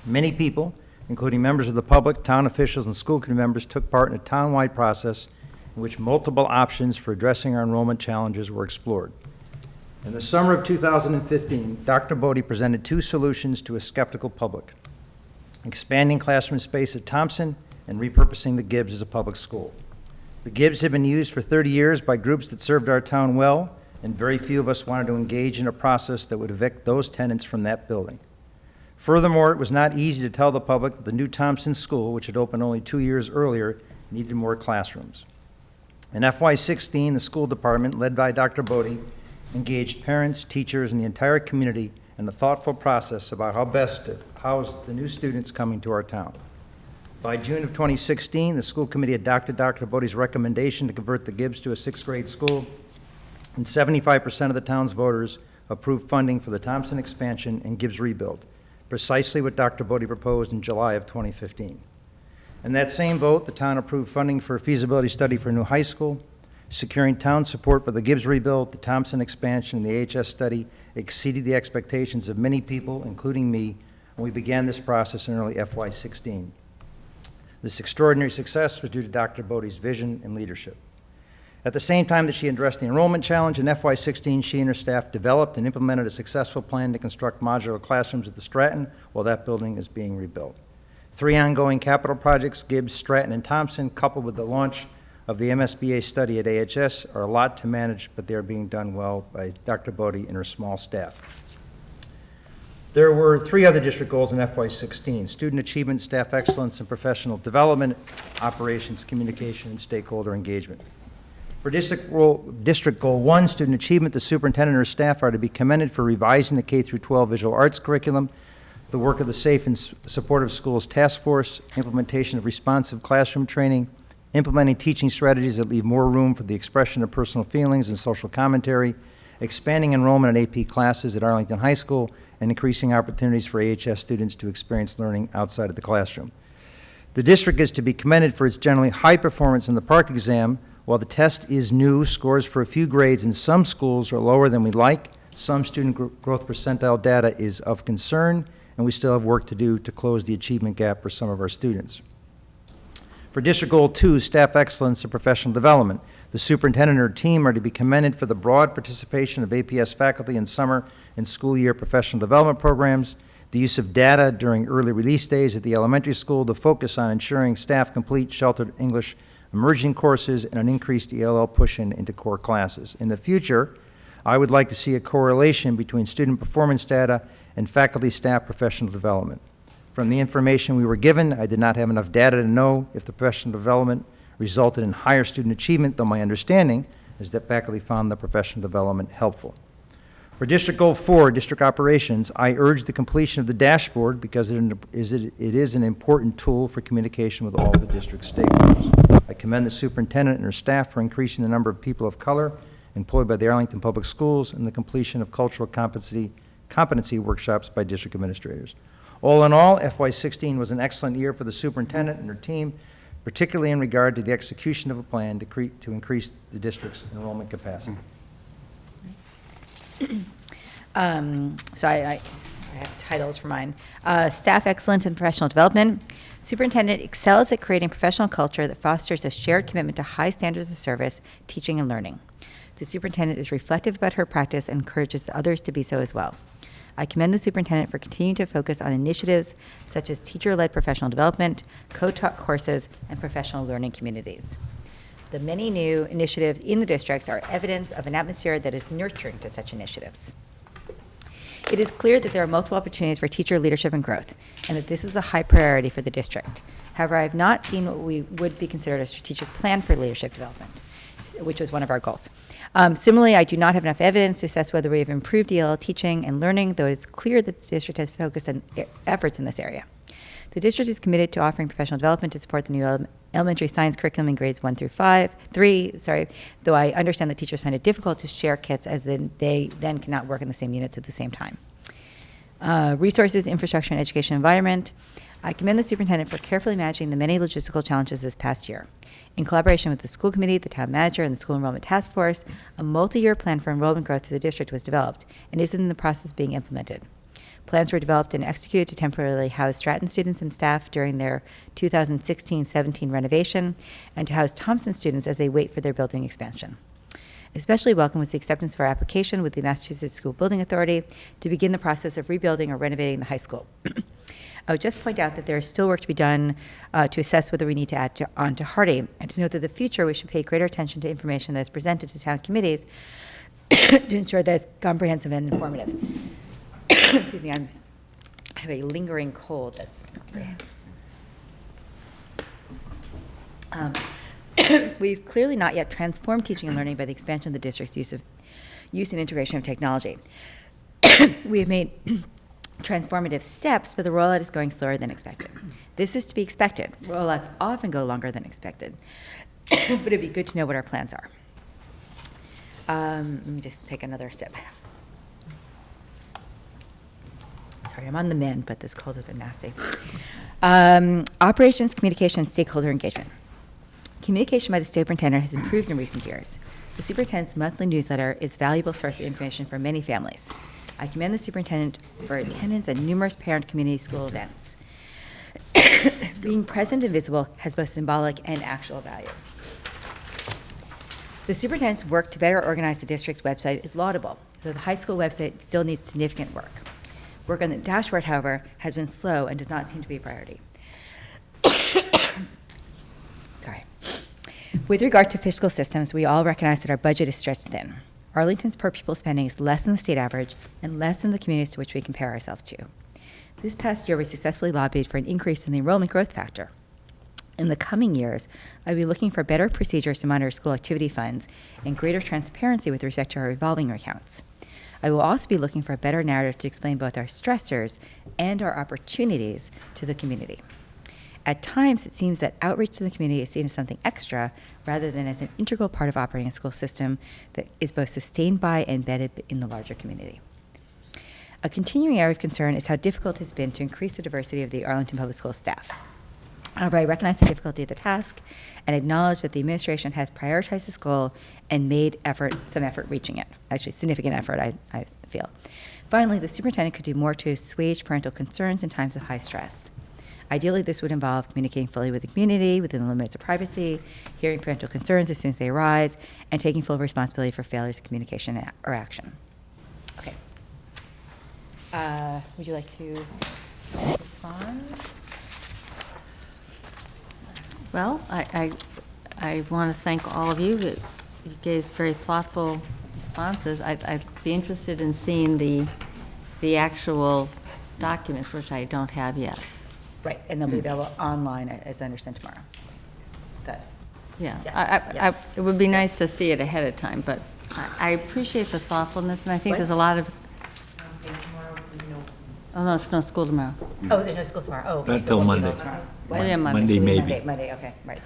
Many people, including members of the public, town officials, and school committee members, took part in a town-wide process in which multiple options for addressing our enrollment challenges were explored. In the summer of 2015, Dr. Bodie presented 2 solutions to a skeptical public: expanding classroom space at Thompson and repurposing the Gibbs as a public school. The Gibbs had been used for 30 years by groups that served our town well, and very few of us wanted to engage in a process that would evict those tenants from that building. Furthermore, it was not easy to tell the public that the new Thompson School, which had opened only 2 years earlier, needed more classrooms. In FY16, the school department, led by Dr. Bodie, engaged parents, teachers, and the entire community in a thoughtful process about how best to house the new students coming to our town. By June of 2016, the school committee adopted Dr. Bodie's recommendation to convert the Gibbs to a 6th grade school, and 75% of the town's voters approved funding for the Thompson expansion and Gibbs rebuild, precisely what Dr. Bodie proposed in July of 2015. In that same vote, the town approved funding for a feasibility study for a new high school, securing town support for the Gibbs rebuild, the Thompson expansion, and the AHS study exceeded the expectations of many people, including me, when we began this process in early FY16. This extraordinary success was due to Dr. Bodie's vision and leadership. At the same time that she addressed the enrollment challenge in FY16, she and her staff developed and implemented a successful plan to construct modular classrooms at the Stratton while that building is being rebuilt. 3 ongoing capital projects, Gibbs, Stratton, and Thompson, coupled with the launch of the MSBA study at AHS, are a lot to manage, but they are being done well by Dr. Bodie and her small staff. There were 3 other district goals in FY16: student achievement, staff excellence, and professional development, operations, communication, and stakeholder engagement. For District Goal 1, student achievement, the superintendent and her staff are to be commended for revising the K-12 visual arts curriculum, the work of the Safe and Supportive Schools Task Force, implementation of responsive classroom training, implementing teaching strategies that leave more room for the expression of personal feelings and social commentary, expanding enrollment in AP classes at Arlington High School, and increasing opportunities for AHS students to experience learning outside of the classroom. The district is to be commended for its generally high performance in the PARCC exam. While the test is new, scores for a few grades in some schools are lower than we'd like. Some student growth percentile data is of concern, and we still have work to do to close the achievement gap for some of our students. For District Goal 2, staff excellence and professional development, the superintendent and her team are to be commended for the broad participation of APS faculty in summer and school year professional development programs, the use of data during early release days at the elementary school, the focus on ensuring staff complete sheltered English immersion courses, and an increased ELL push-in into core classes. In the future, I would like to see a correlation between student performance data and faculty staff professional development. From the information we were given, I did not have enough data to know if the professional development resulted in higher student achievement, though my understanding is that faculty found the professional development helpful. For District Goal 4, District Operations, I urge the completion of the dashboard because it is an important tool for communication with all the district stakeholders. I commend the superintendent and her staff for increasing the number of people of color employed by the Arlington Public Schools and the completion of cultural competency workshops by district administrators. All in all, FY16 was an excellent year for the superintendent and her team, particularly in regard to the execution of a plan to increase the district's enrollment capacity. So I have titles for mine. Staff excellence and professional development. Superintendent excels at creating professional culture that fosters a shared commitment to high standards of service, teaching, and learning. The superintendent is reflective about her practice and encourages others to be so as well. I commend the superintendent for continuing to focus on initiatives such as teacher-led professional development, co-taught courses, and professional learning communities. The many new initiatives in the districts are evidence of an atmosphere that is nurturing to such initiatives. It is clear that there are multiple opportunities for teacher leadership and growth, and that this is a high priority for the district. However, I have not seen what we would be considered a strategic plan for leadership development, which was one of our goals. Similarly, I do not have enough evidence to assess whether we have improved EL teaching and learning, though it is clear that the district has focused on efforts in this area. The district is committed to offering professional development to support the new elementary science curriculum in grades 1 through 3, though I understand that teachers find it difficult to share kits as they then cannot work in the same units at the same time. Resources, infrastructure, and education environment. I commend the superintendent for carefully managing the many logistical challenges this past year. In collaboration with the school committee, the town manager, and the school enrollment task force, a multi-year plan for enrollment growth to the district was developed and is in the process of being implemented. Plans were developed and executed to temporarily house Stratton students and staff during their 2016-17 renovation and to house Thompson students as they wait for their building expansion. Especially welcome was the acceptance of our application with the Massachusetts School Building Authority to begin the process of rebuilding or renovating the high school. I would just point out that there is still work to be done to assess whether we need to add on to Hardy, and to note that in the future we should pay greater attention to information that is presented to town committees to ensure that it's comprehensive and informative. Excuse me, I have a lingering cold that's we've clearly not yet transformed teaching and learning by the expansion of the district's use and integration of technology. We have made transformative steps, but the rollout is going slower than expected. This is to be expected. Rollouts often go longer than expected, but it'd be good to know what our plans are. Let me just take another sip. Sorry, I'm on the mend, but this cold has been nasty. Operations, communication, and stakeholder engagement. Communication by the superintendent has improved in recent years. The superintendent's monthly newsletter is a valuable source of information for many families. I commend the superintendent for attendance at numerous parent community school events. Being present and visible has both symbolic and actual value. The superintendent's work to better organize the district's website is laudable, though the high school website still needs significant work. Work on the dashboard, however, has been slow and does not seem to be a priority. Sorry. With regard to fiscal systems, we all recognize that our budget is stretched thin. Arlington's per pupil spending is less than the state average and less than the communities to which we compare ourselves to. This past year, we successfully lobbied for an increase in the enrollment growth factor. In the coming years, I'll be looking for better procedures to monitor school activity funds and greater transparency with respect to our revolving accounts. I will also be looking for a better narrative to explain both our stressors and our opportunities to the community. At times, it seems that outreach to the community is seen as something extra rather than as an integral part of operating a school system that is both sustained by and embedded in the larger community. A continuing area of concern is how difficult it has been to increase the diversity of the Arlington Public Schools staff. However, I recognize the difficulty of the task and acknowledge that the administration has prioritized this goal and made some effort reaching it. Actually, significant effort, I feel. Finally, the superintendent could do more to assuage parental concerns in times of high stress. Ideally, this would involve communicating fully with the community within the limits of privacy, hearing parental concerns as soon as they arise, and taking full responsibility for failures of communication or action. Okay. Would you like to respond? Well, I want to thank all of you. You gave very thoughtful responses. I'd be interested in seeing the actual documents, which I don't have yet. Right, and they'll be available online, as I understand, tomorrow. Yeah. It would be nice to see it ahead of time, but I appreciate the thoughtfulness, and I think there's a lot of... Oh, no, it's no school tomorrow. Oh, there's no school tomorrow. Oh, okay. Not till Monday. Oh, yeah, Monday, maybe. Monday, okay, right.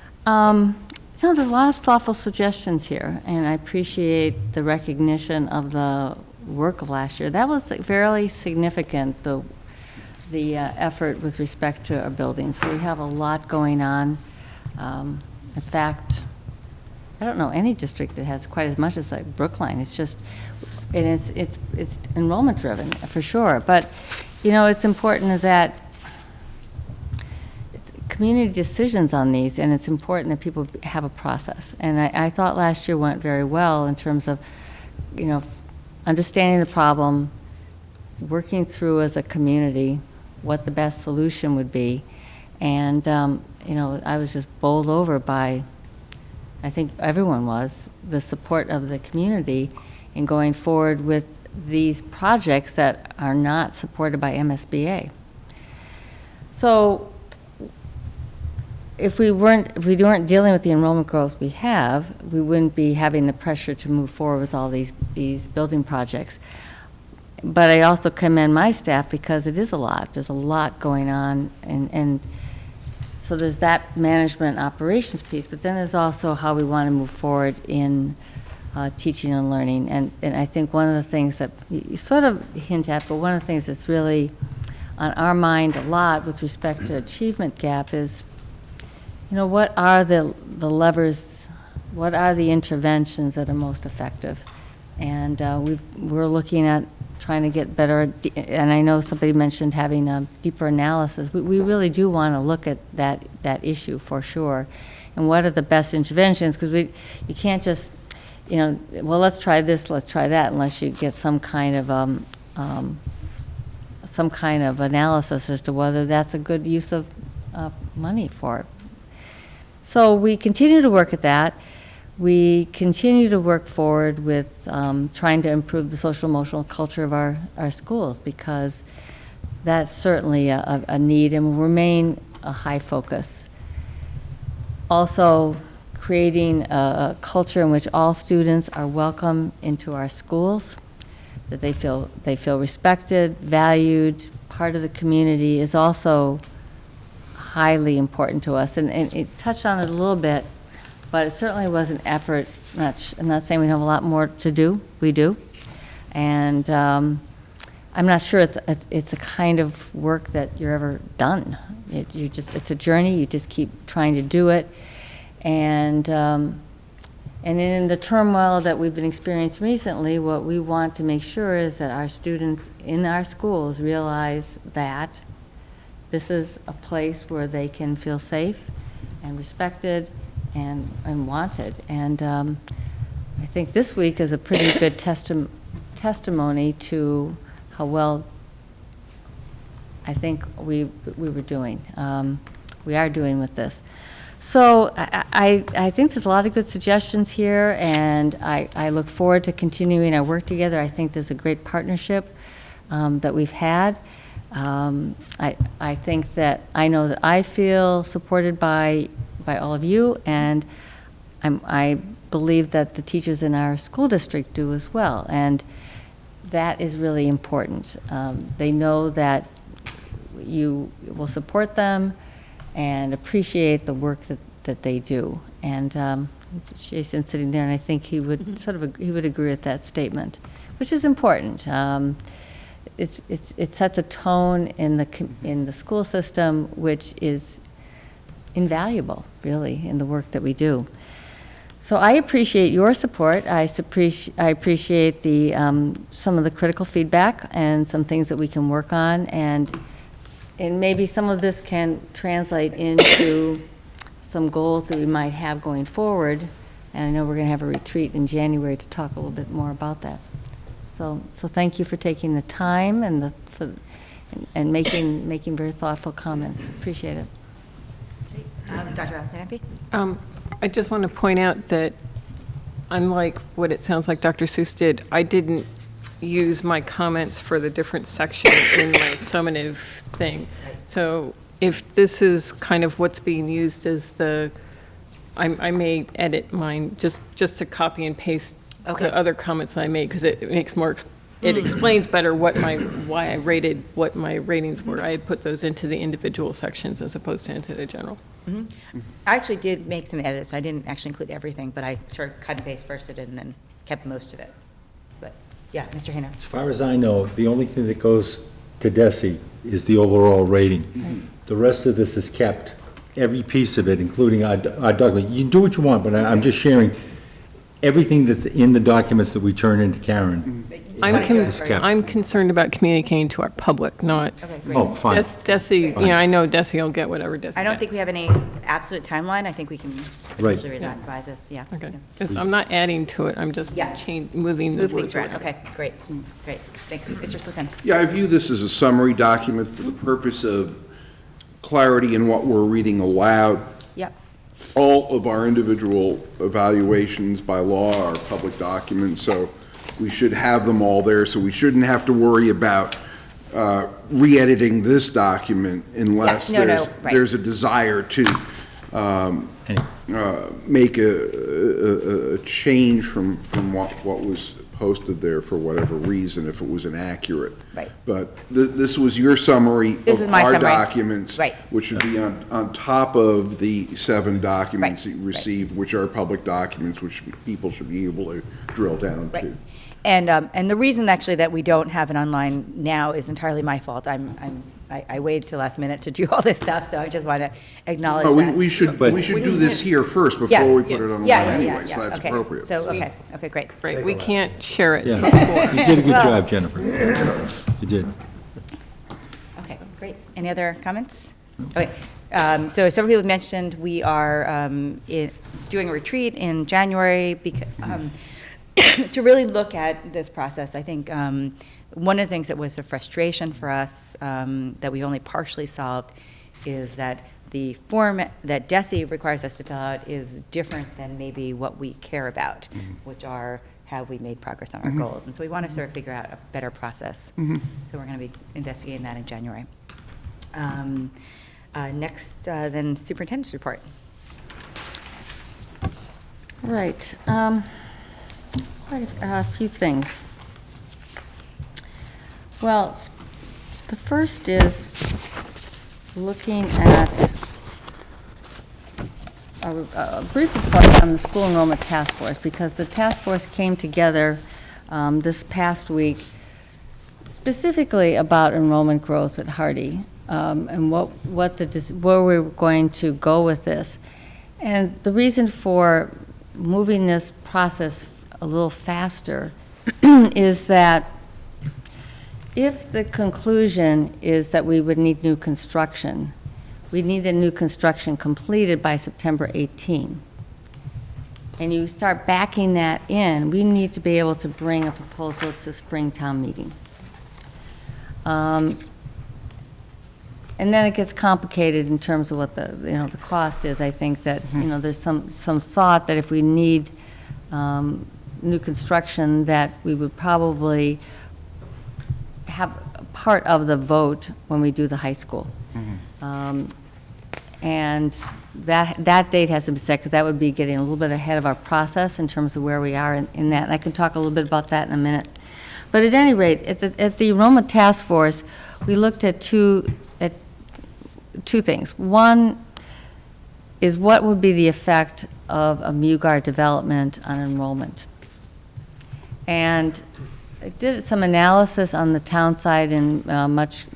There's a lot of thoughtful suggestions here, and I appreciate the recognition of the work of last year. That was fairly significant, the effort with respect to our buildings. We have a lot going on. In fact, I don't know any district that has quite as much as like Brookline. It's just, and it's enrollment driven for sure. But it's important that it's community decisions on these, and it's important that people have a process. And I thought last year went very well in terms of, understanding the problem, working through as a community what the best solution would be. And, I was just bowled over by, I think everyone was, the support of the community in going forward with these projects that are not supported by MSBA. So if we weren't dealing with the enrollment growth we have, we wouldn't be having the pressure to move forward with all these building projects. But I also commend my staff because it is a lot. There's a lot going on, and so there's that management operations piece, but then there's also how we want to move forward in teaching and learning. And I think one of the things that you sort of hint at, but one of the things that's really on our mind a lot with respect to achievement gap is, what are the levers, what are the interventions that are most effective? And we're looking at trying to get better, and I know somebody mentioned having a deeper analysis. We really do want to look at that issue for sure. And what are the best interventions? Because you can't just, well, let's try this, let's try that, unless you get some kind of analysis as to whether that's a good use of money for it. So we continue to work at that. We continue to work forward with trying to improve the social emotional culture of our schools, because that's certainly a need and will remain a high focus. Also, creating a culture in which all students are welcome into our schools, that they feel respected, valued, part of the community is also highly important to us. And it touched on it a little bit, but it certainly was an effort. I'm not saying we have a lot more to do. We do. And I'm not sure it's a kind of work that you're ever done. It's a journey. You just keep trying to do it. And in the turmoil that we've been experiencing recently, what we want to make sure is that our students in our schools realize that this is a place where they can feel safe and respected and wanted. And I think this week is a pretty good testimony to how well I think we were doing. We are doing with this. So I think there's a lot of good suggestions here, and I look forward to continuing our work together. I think there's a great partnership that we've had. I think that I know that I feel supported by all of you, and I believe that the teachers in our school district do as well, and that is really important. They know that you will support them and appreciate the work that they do. And Jason's sitting there, and I think he would he would agree with that statement, which is important. It sets a tone in the school system, which is invaluable, really, in the work that we do. So I appreciate your support. I appreciate the some of the critical feedback and some things that we can work on, and maybe some of this can translate into some goals that we might have going forward. And I know we're going to have a retreat in January to talk a little bit more about that. So thank you for taking the time and making very thoughtful comments. Appreciate it. Dr. Alexander? I just want to point out that unlike what it sounds like Dr. Seuss did, I didn't use my comments for the different sections in my summative thing. So if this is kind of what's being used as I may edit mine just to copy and paste the other comments that I made, because it makes it explains better why I rated what my ratings were. I had put those into the individual sections as opposed to into the general. Mm-hmm. I actually did make some edits. I didn't actually include everything, but I sort of cut and paste first it and then kept most of it. But yeah, Mr. Hayner. As far as I know, the only thing that goes to DESE is the overall rating. Mm-hmm. The rest of this is kept, every piece of it, including our document. You can do what you want, but I'm just sharing everything that's in the documents that we turn into Karen. I'm concerned about communicating to our public, not. Okay, great. Oh, fine. DESE, I know DESE will get whatever DESE I don't gets. think we have any absolute timeline. I think we can Right. usually revise this. Yeah. Okay. I'm not adding to it. I'm just moving the Move words things around. around. Okay, great. Great. Thanks. Mr. Slicken. Yeah, I view this as a summary document for the purpose of clarity in what we're reading aloud. Yep. All of our individual evaluations by law are public documents, so We should have them all there, so we shouldn't have to worry about re-editing this document unless Yes, no, right. there's a desire to make a change from what was posted there for whatever reason, if it was inaccurate. Right. But this was your summary This of is my our summary. documents. Right. Which would be on top of the 7 documents Right, that you received, which are public documents, which people should be able to drill down Right. to. And the reason actually that we don't have it online now is entirely my fault. I waited till last minute to do all this stuff, so I just want to acknowledge No, that. we should do this here first Yeah. before we put it online Yeah, anyway, so yeah, that's okay. appropriate. So, okay, great. Right, we can't share it Yeah, before. you did a good job, Jennifer. You did. Okay, great. Any other comments? Okay, so several people mentioned we are doing a retreat in January to really look at this process. I think one of the things that was a frustration for us that we only partially solved is that the form that DESE requires us to fill out is different than maybe what we care about, which are have we made progress on our goals. And so we want to sort of figure out a better process. So we're going to be investigating that in January. Next, then superintendent's report. Right. Quite a few things. Well, the first is looking at a brief report on the school enrollment task force, because the task force came together this past week specifically about enrollment growth at Hardy and where we're going to go with this. And the reason for moving this process a little faster is that if the conclusion is that we would need new construction, we need the new construction completed by September 18. And you start backing that in, we need to be able to bring a proposal to spring town meeting. And then it gets complicated in terms of what the cost is. I think that, there's some thought that if we need new construction, that we would probably have part of the vote when we do the high school. And that date has to be set, because that would be getting a little bit ahead of our process in terms of where we are in that. And I can talk a little bit about that in a minute. But at any rate, at the enrollment task force, we looked at two things. One is what would be the effect of a MUGAR development on enrollment. And I did some analysis on the town side, and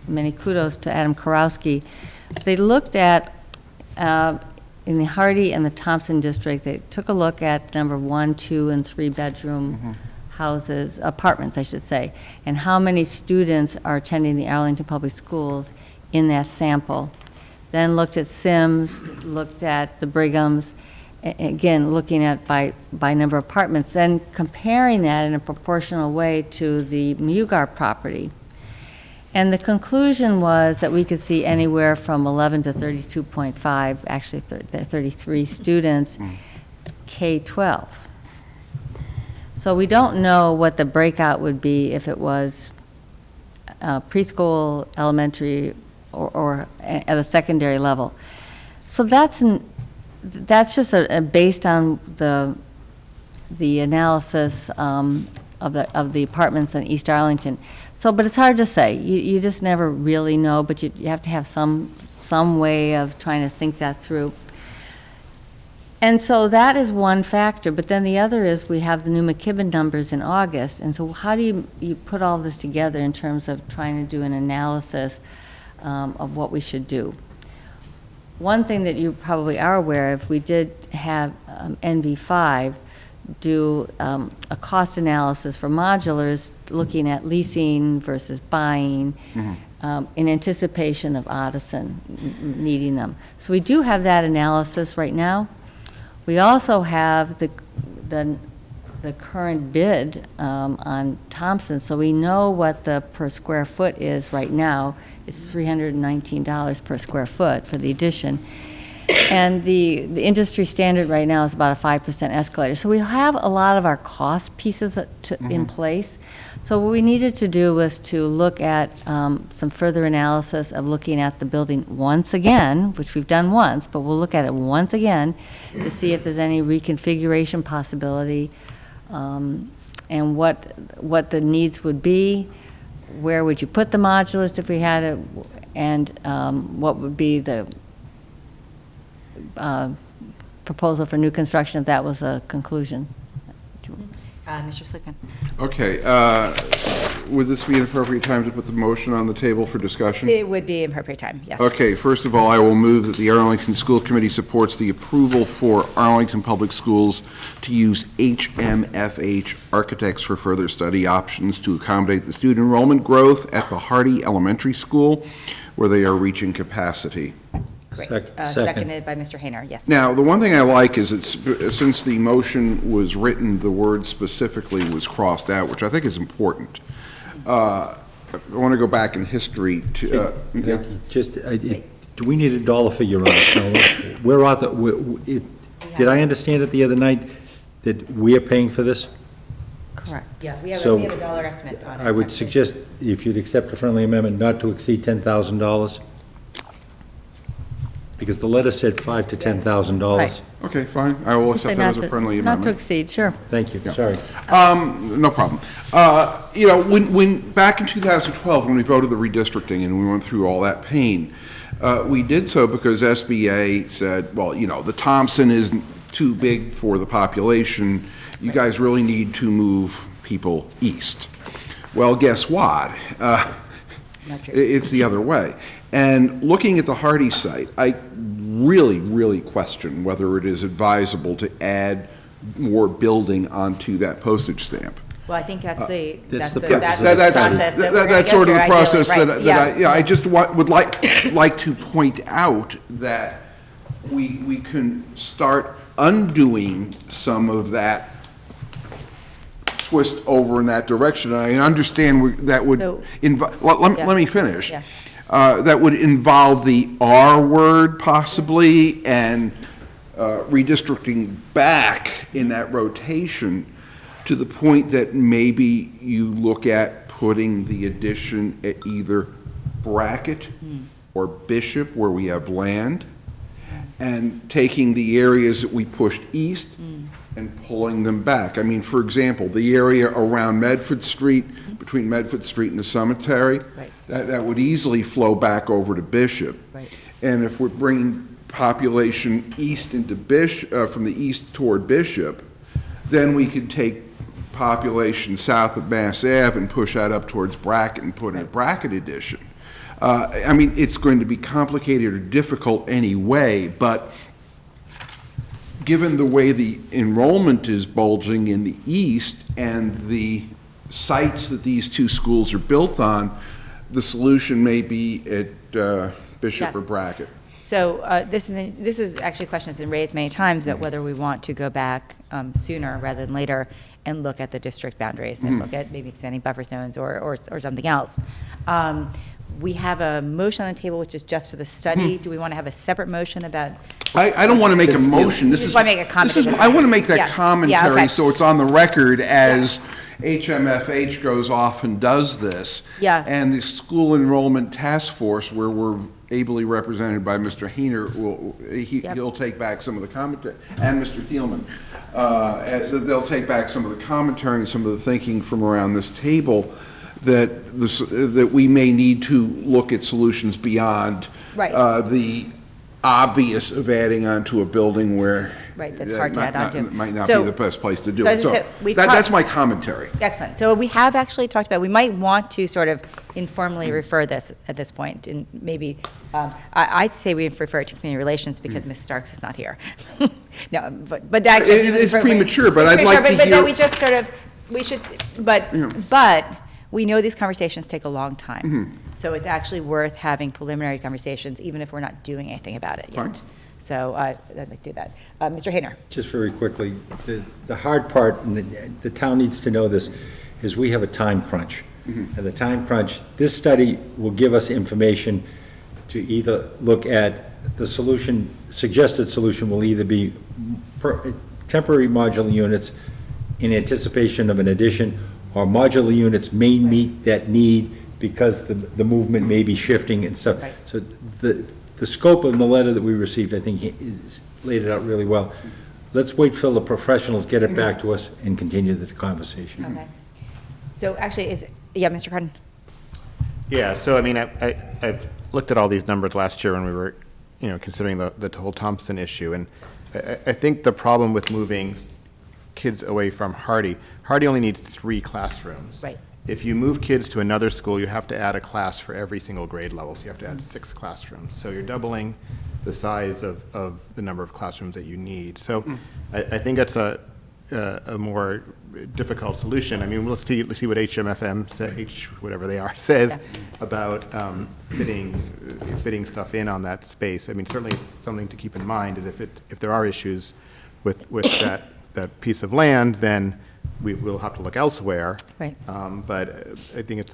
many kudos to Adam Karowski. They looked at, in the Hardy and the Thompson district, they took a look at the number of 1, 2, and 3 bedroom houses, apartments, I should say, and how many students are attending the Arlington Public Schools in that sample. Then looked at Sims, looked at the Brighams, again, looking at by number of apartments, then comparing that in a proportional way to the MUGAR property. And the conclusion was that we could see anywhere from 11 to 32.5, actually 33 students, K-12. So we don't know what the breakout would be if it was preschool, elementary, or at a secondary level. So that's just based on the analysis of the apartments in East Arlington. So, but it's hard to say. You just never really know, but you have to have some way of trying to think that through. And so that is one factor, but then the other is we have the new McKibben numbers in August, and so how do you put all this together in terms of trying to do an analysis of what we should do? One thing that you probably are aware of, we did have NV5 do a cost analysis for modulars, looking at leasing versus buying, in anticipation of Addison needing them. So we do have that analysis right now. We also have the current bid on Thompson, so we know what the per square foot is right now. It's $319 per square foot for the addition. And the industry standard right now is about a 5% escalator. So we have a lot of our cost pieces in place. So what we needed to do was to look at some further analysis of looking at the building once again, which we've done once, but we'll look at it once again to see if there's any reconfiguration possibility, and what the needs would be, where would you put the modulus if we had it, and what would be the proposal for new construction if that was a conclusion. Mr. Slickman. Okay, would this be an appropriate time to put the motion on the table for discussion? It would be an appropriate time, yes. Okay, first of all, I will move that the Arlington School Committee supports the approval for Arlington Public Schools to use HMFH Architects for further study options to accommodate the student enrollment growth at the Hardy Elementary School, where they are reaching capacity. Great. Second. Seconded by Mr. Hayner, yes. Now, the one thing I like is it's, since the motion was written, the word specifically was crossed out, which I think is important. I want to go back in history to, Do we need a dollar figure on it? No, did I understand it the other night that we are paying for this? Correct. Yeah, we have So, a dollar estimate on it. I would suggest, if you'd accept a friendly amendment, not to exceed $10,000. Because the letter said $5,000 to $10,000. Right. okay, fine, I will accept that as a friendly Not to amendment. exceed, sure. Thank you, sorry. No problem. You know, when, back in 2012, when we voted the redistricting and we went through all that pain, we did so because SBA said, well, you know, the Thompson is too big for the population. You guys really need to move people east. Well, guess what? It's the other way. And looking at the Hardy site, I really question whether it is advisable to add more building onto that postage stamp. Well, I think that's the That's sort of the process that I just would like to point out that we can start undoing some of that twist over in that direction. And I understand that would involve, let me finish. Yeah. That would involve the R word possibly and redistricting back in that rotation to the point that maybe you look at putting the addition at either Brackett or Bishop where we have land and taking the areas that we pushed east and pulling them back. I mean, for example, the area around Medford Street, between Medford Street and the cemetery, that would easily flow back over to Bishop. Right. And if we're bringing population east into Bishop, from the east toward Bishop, then we could take population south of Mass Ave and push that up towards Brackett and put in a Brackett addition. I mean, it's going to be complicated or difficult anyway, but given the way the enrollment is bulging in the east and the sites that these two schools are built on, the solution may be at Bishop or Brackett. So this is actually a question that's been raised many times about whether we want to go back sooner rather than later and look at the district boundaries and look at maybe expanding buffer zones or something else. We have a motion on the table which is just for the study. Do we want to have a separate motion about? I don't want to make a motion. You just want to make a comment. I want to make that commentary okay. so it's on the record as HMFH goes off and does this. Yeah. And the school enrollment task force, where we're ably represented by Mr. Hayner, he'll take back some of the commentary, and Mr. Thielman. They'll take back some of the commentary and some of the thinking from around this table that we may need to look at solutions beyond the obvious of adding onto a building where that's hard to add onto. Might not be the best place to do it. So that's my commentary. Excellent. So we have actually talked about, we might want to sort of informally refer this at this point, and maybe, I'd say we refer it to community relations because Ms. Starks is not here. No, but actually. It's premature, but I'd like to hear. But then we just sort of, we should, but we know these conversations take a long time. So it's actually worth having preliminary conversations, even if we're not doing anything about it yet. Fine. So I'd like to do that. Mr. Hayner. Just very quickly, the hard part, and the town needs to know this, is we have a time crunch. And the time crunch, this study will give us information to either look at the suggested solution will either be temporary modular units in anticipation of an addition, or modular units may meet that need because the movement may be shifting and stuff. Right. So the scope of the letter that we received, I think, is laid it out really well. Let's wait till the professionals get it back to us and continue the conversation. Okay. So actually, Mr. Cardin? Yeah, so I mean, I've looked at all these numbers last year when we were, considering the whole Thompson issue, and I think the problem with moving kids away from Hardy only needs 3 classrooms. Right. If you move kids to another school, you have to add a class for every single grade level, so you have to add 6 classrooms. So you're doubling the size of the number of classrooms that you need. So I think that's a more difficult solution. I mean, let's see what HMFM, whatever they are, says about fitting stuff in on that space. I mean, certainly something to keep in mind is if there are issues with that piece of land, then we will have to look elsewhere. Right. But I think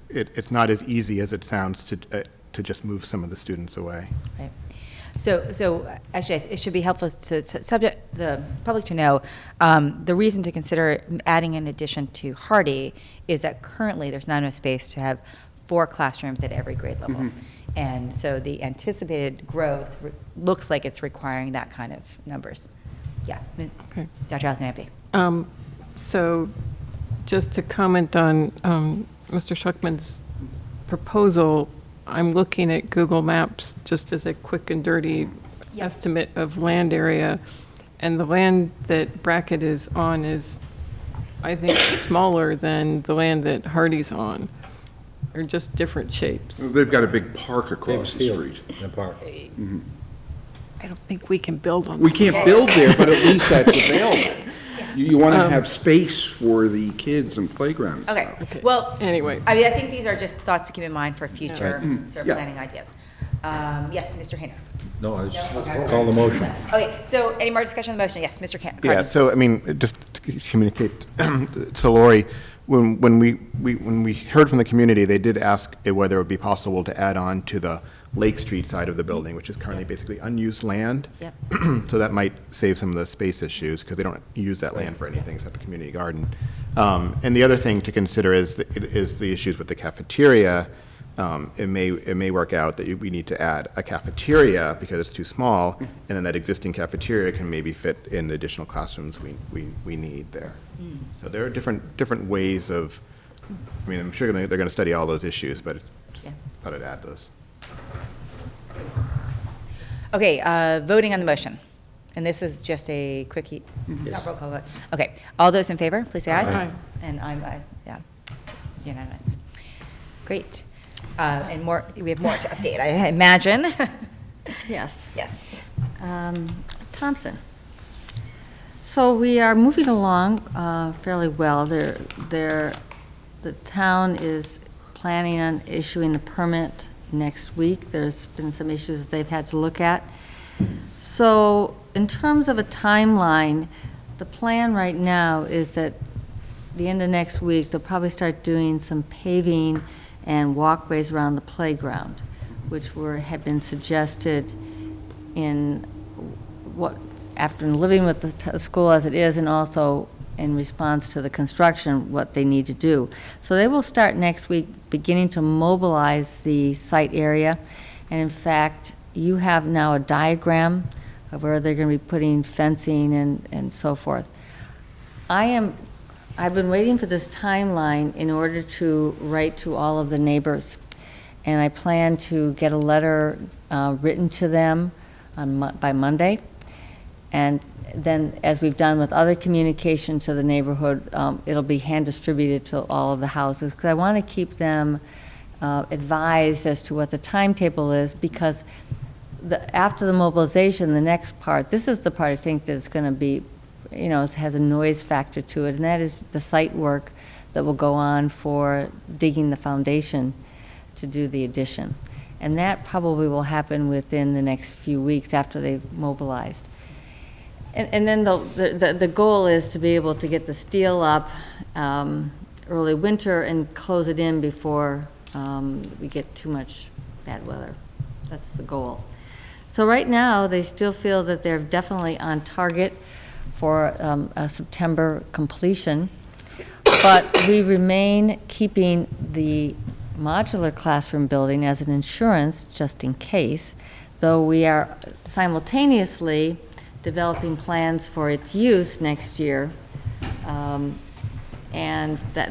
it's not as easy as it sounds to just move some of the students away. Right. So actually, it should be helpful to the public to know, the reason to consider adding an addition to Hardy is that currently there's not enough space to have 4 classrooms at every grade level. And so the anticipated growth looks like it's requiring that kind of numbers. Yeah. Okay. Dr. Allison Ampe. So just to comment on Mr. Schuckman's proposal, I'm looking at Google Maps just as a quick and dirty estimate of land area, and the land that Brackett is on is, I think, smaller than the land that Hardy's on. They're just different shapes. They've got a big park across the street. I don't think we can build on We that. can't build there, but at least that's available. You want to have space for the kids and playground and Okay. stuff. Well, Anyway. I mean, I think these are just thoughts to keep in mind for future sort of Yeah. planning ideas. Yes, Mr. Hayner. No, I was just call the motion. Okay, so any more discussion on the motion? Yes, Mr. Cardin. Yeah, so I mean, just to communicate to Lori, when we heard from the community, they did ask whether it would be possible to add on to the Lake Street side of the building, which is currently basically unused land. Yep. So that might save some of the space issues because they don't use that land for anything except a community garden. And the other thing to consider is the issues with the cafeteria. It may work out that we need to add a cafeteria because it's too small, and then that existing cafeteria can maybe fit in the additional classrooms we need there. So there are different ways of. I mean, I'm sure they're going to study all those issues, but just thought I'd add those. Okay, voting on the motion. And this is just a quickie, not roll call vote. Okay, all those in favor, please say aye. Aye. And I'm aye, yeah, it's unanimous. Great. And we have more to update, I imagine. Yes. Yes. Thompson. So we are moving along fairly well. The town is planning on issuing a permit next week. There's been some issues that they've had to look at. So in terms of a timeline, the plan right now is that the end of next week, they'll probably start doing some paving and walkways around the playground, which had been suggested in after living with the school as it is, and also in response to the construction, what they need to do. So they will start next week beginning to mobilize the site area. And in fact, you have now a diagram of where they're going to be putting fencing and so forth. I've been waiting for this timeline in order to write to all of the neighbors. And I plan to get a letter written to them by Monday. And then, as we've done with other communication to the neighborhood, it'll be hand distributed to all of the houses, because I want to keep them advised as to what the timetable is, because after the mobilization, the next part, this is the part I think that's going to be, it has a noise factor to it, and that is the site work that will go on for digging the foundation to do the addition. And that probably will happen within the next few weeks after they've mobilized. And then the goal is to be able to get the steel up early winter and close it in before we get too much bad weather. That's the goal. So right now, they still feel that they're definitely on target for a September completion, but we remain keeping the modular classroom building as an insurance, just in case, though we are simultaneously developing plans for its use next year. And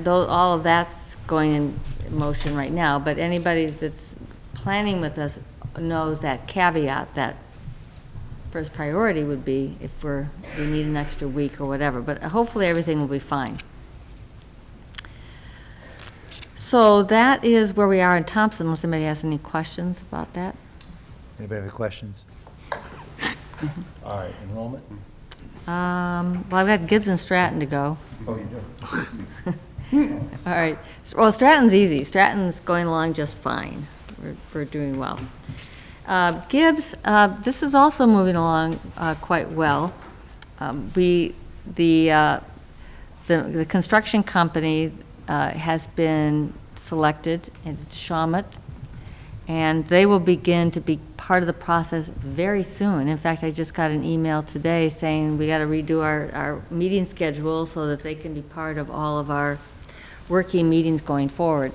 all of that's going in motion right now, but anybody that's planning with us knows that caveat, that first priority would be if we need an extra week or whatever, but hopefully everything will be fine. So that is where we are in Thompson, unless anybody has any questions about that. Anybody have any questions? All right, enrollment? Well, I've got Gibbs and Stratton to go. Oh, you do? All right. Well, Stratton's easy. Stratton's going along just fine. We're doing well. Gibbs, this is also moving along quite well. The construction company has been selected, and it's Shawmut, and they will begin to be part of the process very soon. In fact, I just got an email today saying we got to redo our meeting schedule so that they can be part of all of our working meetings going forward.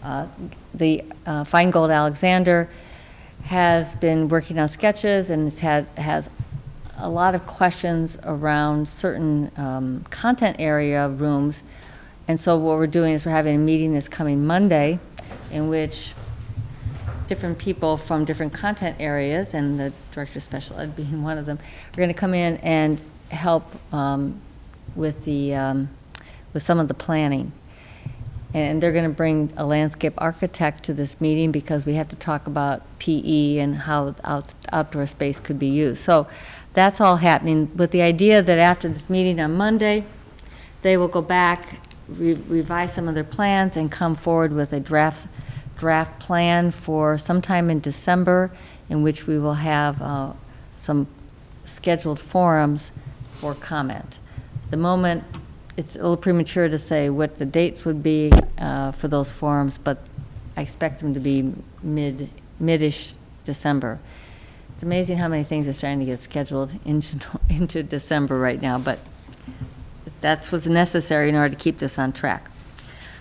The Feingold Alexander has been working on sketches and has a lot of questions around certain content area rooms. And so what we're doing is we're having a meeting this coming Monday in which different people from different content areas, and the Director of Special Ed being one of them, are going to come in and help with some of the planning. And they're going to bring a landscape architect to this meeting because we have to talk about PE and how outdoor space could be used. So that's all happening with the idea that after this meeting on Monday, they will go back, revise some of their plans, and come forward with a draft plan for sometime in December, in which we will have some scheduled forums for comment. At the moment, it's a little premature to say what the dates would be for those forums, but I expect them to be mid-ish December. It's amazing how many things are starting to get scheduled into December right now, but that's what's necessary in order to keep this on track.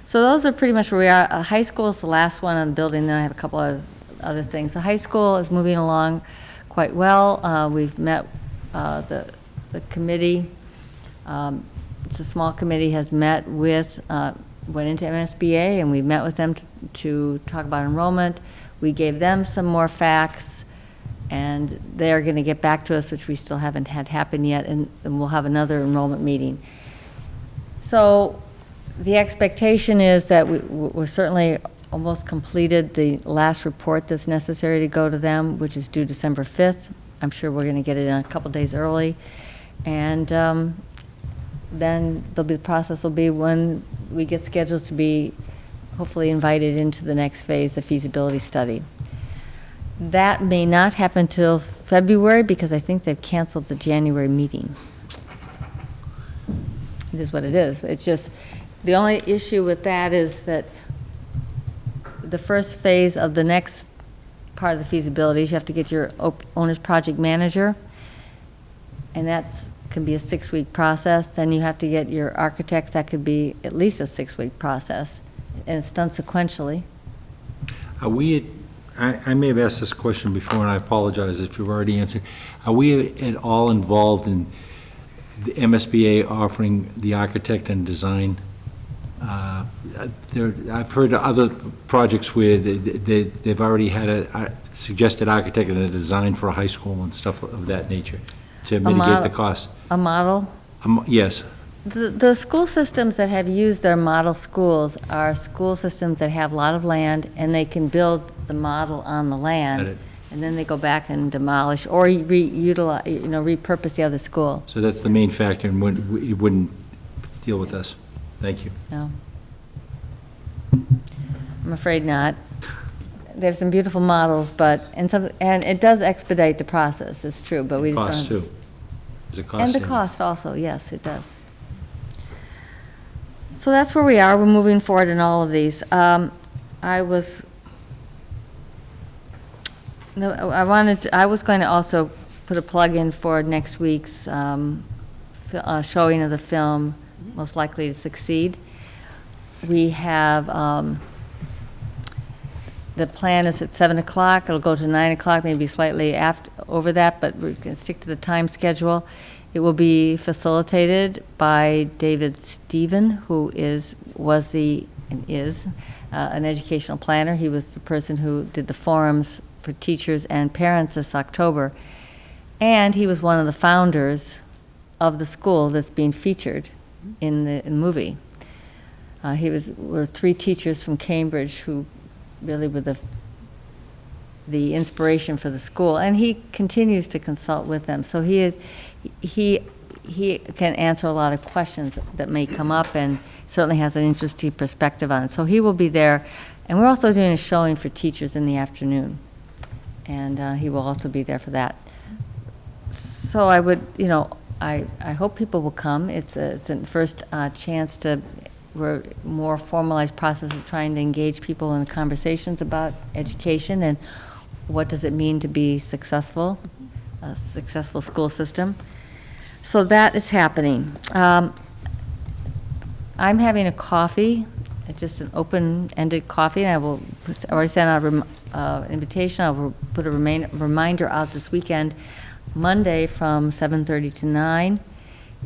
So those are pretty much where we are. High school is the last one on the building, then I have a couple of other things. The high school is moving along quite well. We've met the committee. It's a small committee, has met with, went into MSBA, and we met with them to talk about enrollment. We gave them some more facts, and they're going to get back to us, which we still haven't had happen yet, and we'll have another enrollment meeting. So the expectation is that we're certainly almost completed the last report that's necessary to go to them, which is due December 5th. I'm sure we're going to get it in a couple days early. And then the process will be when we get scheduled to be hopefully invited into the next phase, the feasibility study. That may not happen till February because I think they've canceled the January meeting. It is what it is. It's just, the only issue with that is that the first phase of the next part of the feasibility is you have to get your owner's project manager, and that's can be a 6-week process. Then you have to get your architects. That could be at least a 6-week process, and it's done sequentially. Are we, I may have asked this question before, and I apologize if you've already answered. Are we at all involved in the MSBA offering the architect and design? I've heard of other projects where they've already had a suggested architect and a design for a high school and stuff of that nature to mitigate the cost. A model? Yes. The school systems that have used their model schools are school systems that have a lot of land, and they can build the model on the land, and then they go back and demolish or reutilize, repurpose the other school. So that's the main factor, and it wouldn't deal with us. Thank you. No. I'm afraid not. They have some beautiful models, but, and it does expedite the process, it's true, but we just don't. Cost too. Is it cost? And the cost also, yes, it does. So that's where we are. We're moving forward in all of these. I was No, I was going to also put a plug in for next week's showing of the film, Most Likely to Succeed. We have, the plan is at 7 o'clock, it'll go to 9 o'clock, maybe slightly over that, but we're going to stick to the time schedule. It will be facilitated by David Stephen, who was an educational planner. He was the person who did the forums for teachers and parents this October. And he was one of the founders of the school that's being featured in the movie. Were 3 teachers from Cambridge who really were the inspiration for the school, and he continues to consult with them. So he can answer a lot of questions that may come up, and certainly has an interesting perspective on it. So he will be there, and we're also doing a showing for teachers in the afternoon, and he will also be there for that. So I would, I hope people will come. It's a first chance to. We're more formalized process of trying to engage people in conversations about education and what does it mean to be successful, a successful school system. So that is happening. I'm having a coffee, just an open-ended coffee, and I already sent out an invitation. I will put a reminder out this weekend, Monday from 7:30 to 9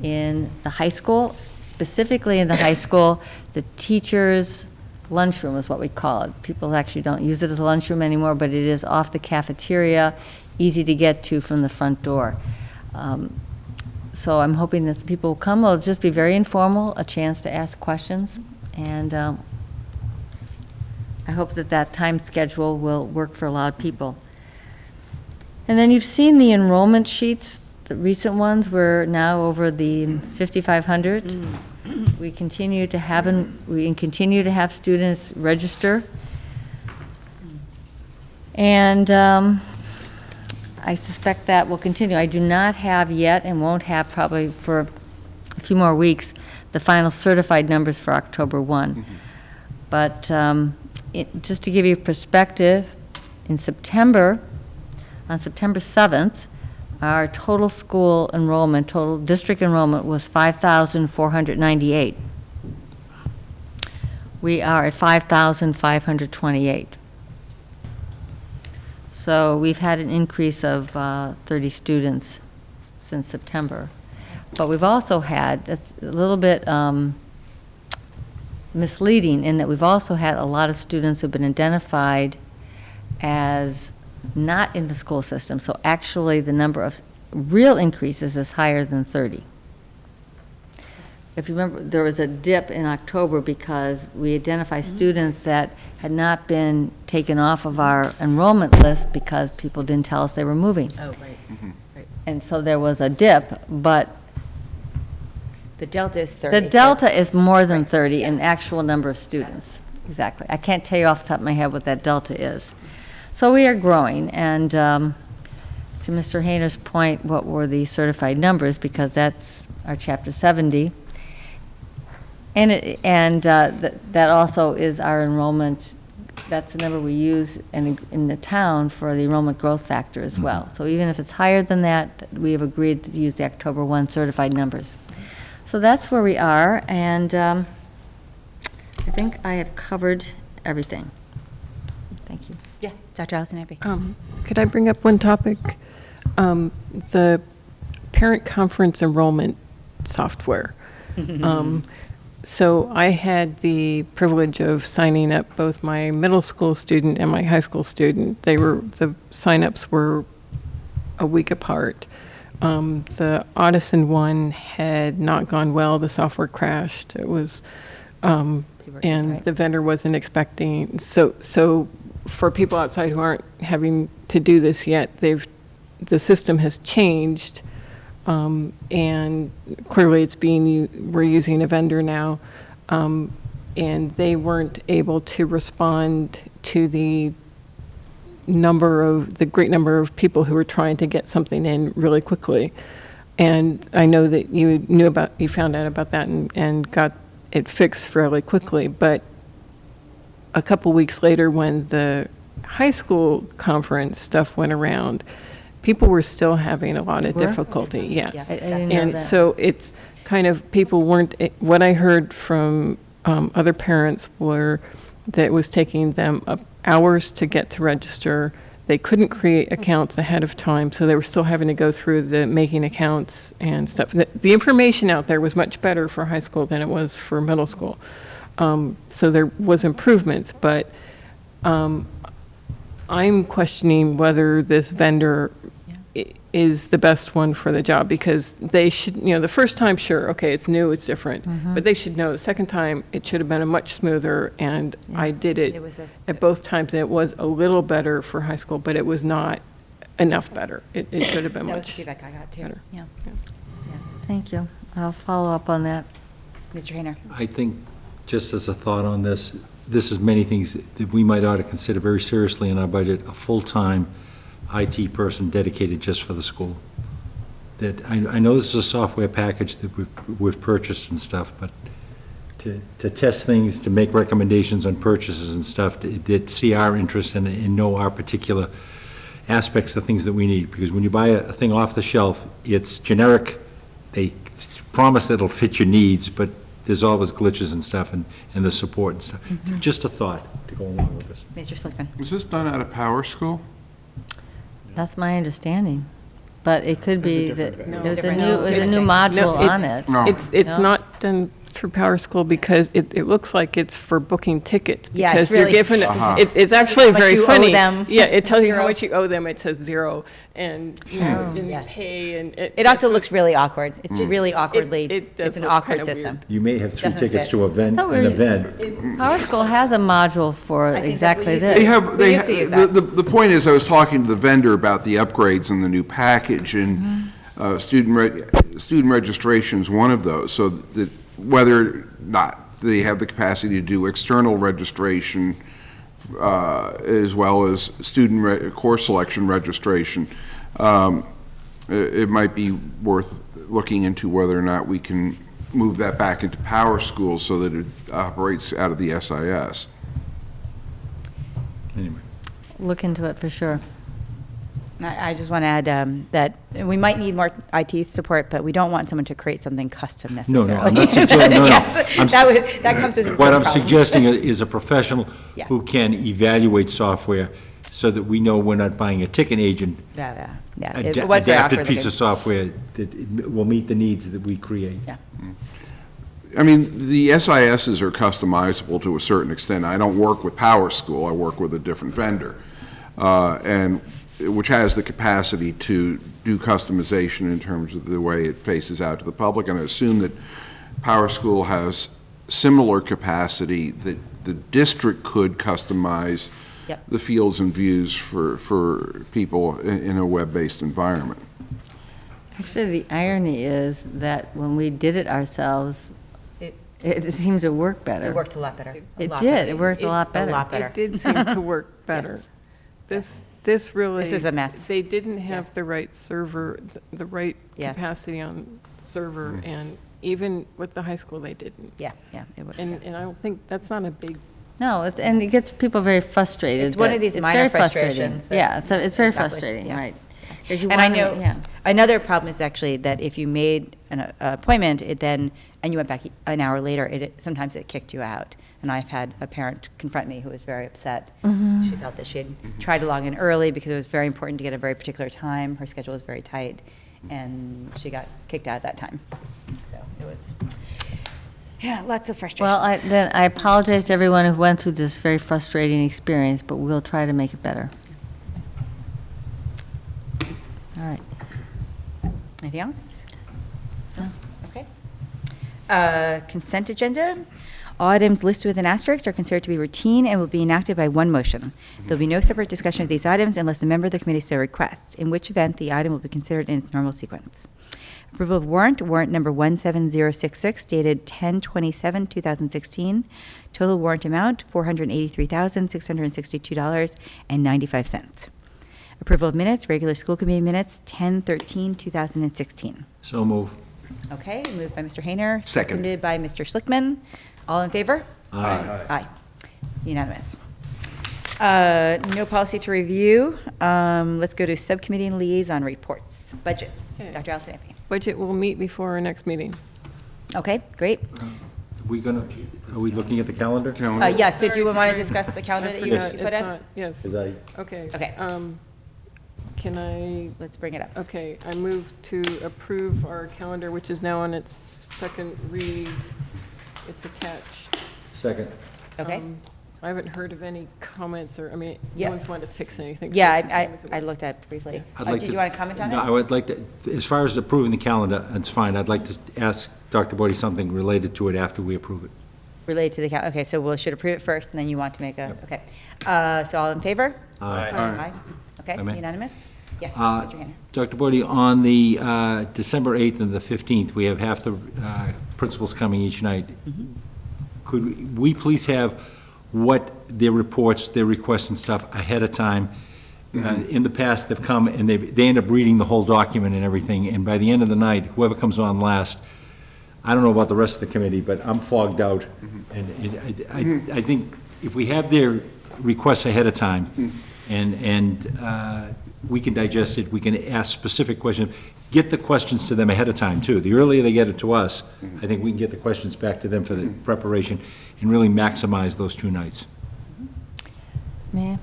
in the high school. Specifically in the high school, the teacher's lunchroom is what we call it. People actually don't use it as a lunchroom anymore, but it is off the cafeteria, easy to get to from the front door. So I'm hoping that people will come. It'll just be very informal, a chance to ask questions, and I hope that time schedule will work for a lot of people. And then you've seen the enrollment sheets. The recent ones, we're now over the 5,500. We continue to have students register. And I suspect that will continue. I do not have yet, and won't have probably for a few more weeks, the final certified numbers for October 1. But just to give you perspective, on September 7th, our total school enrollment, total district enrollment was 5,498. We are at 5,528. So we've had an increase of 30 students since September. But we've also had, that's a little bit misleading in that we've also had a lot of students who've been identified as not in the school system. So actually the number of real increases is higher than 30. If you remember, there was a dip in October because we identified students that had not been taken off of our enrollment list because people didn't tell us they were moving. Oh, right. Right. And so there was a dip, but the delta is 30. the delta is more than 30 in actual number of students. Exactly. I can't tell you off the top of my head what that delta is. So we are growing, and to Mr. Hayner's point, what were the certified numbers, because that's our Chapter 70. And that also is our enrollment, that's the number we use in the town for the enrollment growth factor as well. So even if it's higher than that, we have agreed to use the October 1 certified numbers. So that's where we are, and I think I have covered everything. Thank you. Yes, Dr. Allison Abbey. Could I bring up one topic? The parent conference enrollment software. So I had the privilege of signing up both my middle school student and my high school student. The signups were a week apart. The Audison one had not gone well. The software crashed. It was, and the vendor wasn't expecting. So for people outside who aren't having to do this yet, the system has changed. And clearly we're using a vendor now, and they weren't able to respond to the great number of people who were trying to get something in really quickly. And I know that you found out about that and got it fixed fairly quickly, but a couple weeks later when the high school conference stuff went around, people were still having a lot of Were? difficulty, yes. I didn't know And that. so it's kind of, people weren't, what I heard from other parents were that it was taking them hours to get to register. They couldn't create accounts ahead of time, so they were still having to go through the making accounts and stuff. The information out there was much better for high school than it was for middle school. So there was improvements, but I'm questioning whether this vendor is the best one for the job, because they should, the first time, sure, okay, it's new, it's different, but they should know the second time, it should have been a much smoother, and I did it at both times, and it was a little better for high school, but it was not enough better. It should have been That was much the feedback I got too. better. Yeah. Thank you. I'll follow up on that. Mr. Hayner. I think, just as a thought on this, this is many things that we might ought to consider very seriously in our budget, a full-time IT person dedicated just for the school. That, I know this is a software package that we've purchased and stuff, but to test things, to make recommendations on purchases and stuff, that see our interest and know our particular aspects of things that we need. Because when you buy a thing off the shelf, it's generic, they promise that it'll fit your needs, but there's always glitches and stuff, and the support and stuff. Just a thought to go along with this. Mr. Slickman. Was this done out of Power School? That's my understanding. But it could be that there's a Different. new module on it. No. It's No? not done through Power School because it looks like it's for booking tickets. Yeah, it's because you're really- given, Uh-huh. it's actually How much very you owe funny. them. Yeah, it tells you how Zero. much you owe them, it says zero, and, and Yeah. pay, and. It also looks really awkward. It's really awkwardly, it does it's an look awkward kinda weird. system. You may have 3 Doesn't tickets fit. to an thought we- event. Power School has a module for think that we exactly used to- this. They have, We used to use that. the point is, I was talking to the vendor about the upgrades and the new package, and student registration is one of those, so that whether or not they have the capacity to do external registration as well as course selection registration, it might be worth looking into whether or not we can move that back into Power School so that it operates out of the SIS. Anyway. Look into it for sure. And I just want to add that we might need more IT support, but we don't want someone to create something custom No, necessarily. no, I'm not suggesting, no, no. Yes, that comes with its What own I'm problems. suggesting is a professional Yeah. who can evaluate software so that we know we're not buying a ticket agent, Yeah. ad- It was very adapted awkward piece of looking. software that will meet the needs that we create. Yeah. I mean, the SISs are customizable to a certain extent. I don't work with Power School, I work with a different vendor, and which has the capacity to do customization in terms of the way it faces out to the public, and I assume that Power School has similar capacity that the district could customize Yep. the fields and views for people in a web-based environment. Actually, the irony is that when we did it ourselves, it seemed to work better. It worked a lot better. It did. It worked a lot better. A lot better. It did seem to work better. This really. This is a mess. They didn't have the right server, the right Yeah. capacity on server, and even with the high school, they didn't. Yeah, it would. And I don't think, that's not a big, No, and it gets people very frustrated. It's one that- of these it's minor very frustrating. frustrations that- Yeah, it's very Exactly, frustrating, yeah. right. 'Cause you And I wanna- know, yeah. another problem is actually that if you made an appointment, and you went back an hour later, sometimes it kicked you out. And I've had a parent confront me who was very upset. Mhm. She felt that she had tried to log in early because it was very important to get a very particular time. Her schedule was very tight, and she got kicked out at that time. So it was, yeah, lots of frustrations. Well, I apologize to everyone who went through this very frustrating experience, but we'll try to make it better. All right. Anything else? No? Okay. Consent agenda. All items listed with an asterisk are considered to be routine and will be enacted by one motion. There'll be no separate discussion of these items unless a member of the committee so requests, in which event the item will be considered in its normal sequence. Approval of warrant number 17066 dated 10/27/2016. Total warrant amount, $483,662.95. Approval of minutes, regular school committee minutes, 10/13/2016. So move. Okay, moved by Mr. Hayner. Second. Seconded by Mr. Schlickman. All in favor? Aye. Aye. Unanimous. No policy to review. Let's go to subcommittee and liaison reports. Budget. Okay. Dr. Allison Ampe. Budget will meet before our next meeting. Okay, great. Are we looking at the calendar? Yeah, so do you Sorry, want to sorry. discuss the calendar I that you forgot. put It's in? not- Yes. Is I- Okay. Okay. Can I? Let's bring it up. Okay, I move to approve our calendar, which is now on its second read. It's attached. Second. Okay. I haven't heard of any comments or, I mean, Yeah. no one's wanted to fix anything. so Yeah, it's the same as it I was. looked at it briefly. I'd like Did you want to comment on No, I it? would like to, as far as approving the calendar, it's fine. I'd like to ask Dr. Bodie something related to it after we approve it. Related to the calendar. Okay, so we should approve it first, and then you want to make a, okay. So all in favor? Aye. Aye. Okay, I may? unanimous? Yes, Uh, Mr. Gainer. Dr. Bodie, on the December 8th and the 15th, we have half the principals coming each night. Could we please have what their reports, their requests and stuff ahead of time? In the past, they've come and they end up reading the whole document and everything, and by the end of the night, whoever comes on last, I don't know about the rest of the committee, but I'm fogged out. And I think if we have their requests ahead of time, and we can digest it, we can ask specific questions, get the questions to them ahead of time, too. The earlier they get it to us, I think we can get the questions back to them for the preparation and really maximize those 2 nights. May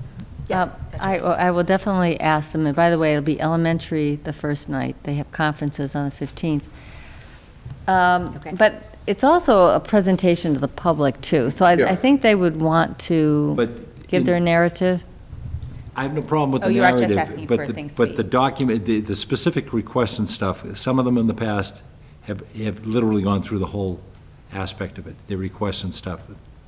I? I will definitely ask them, and by the way, it'll be elementary the first night. They have conferences on the 15th. But it's also a presentation to the public, too. So Yeah. I think they would want to But give their narrative. I have no problem with the Oh, you are just narrative. asking but for the- things to But be- the document, the specific requests and stuff, some of them in the past have literally gone through the whole aspect of it, the requests and stuff,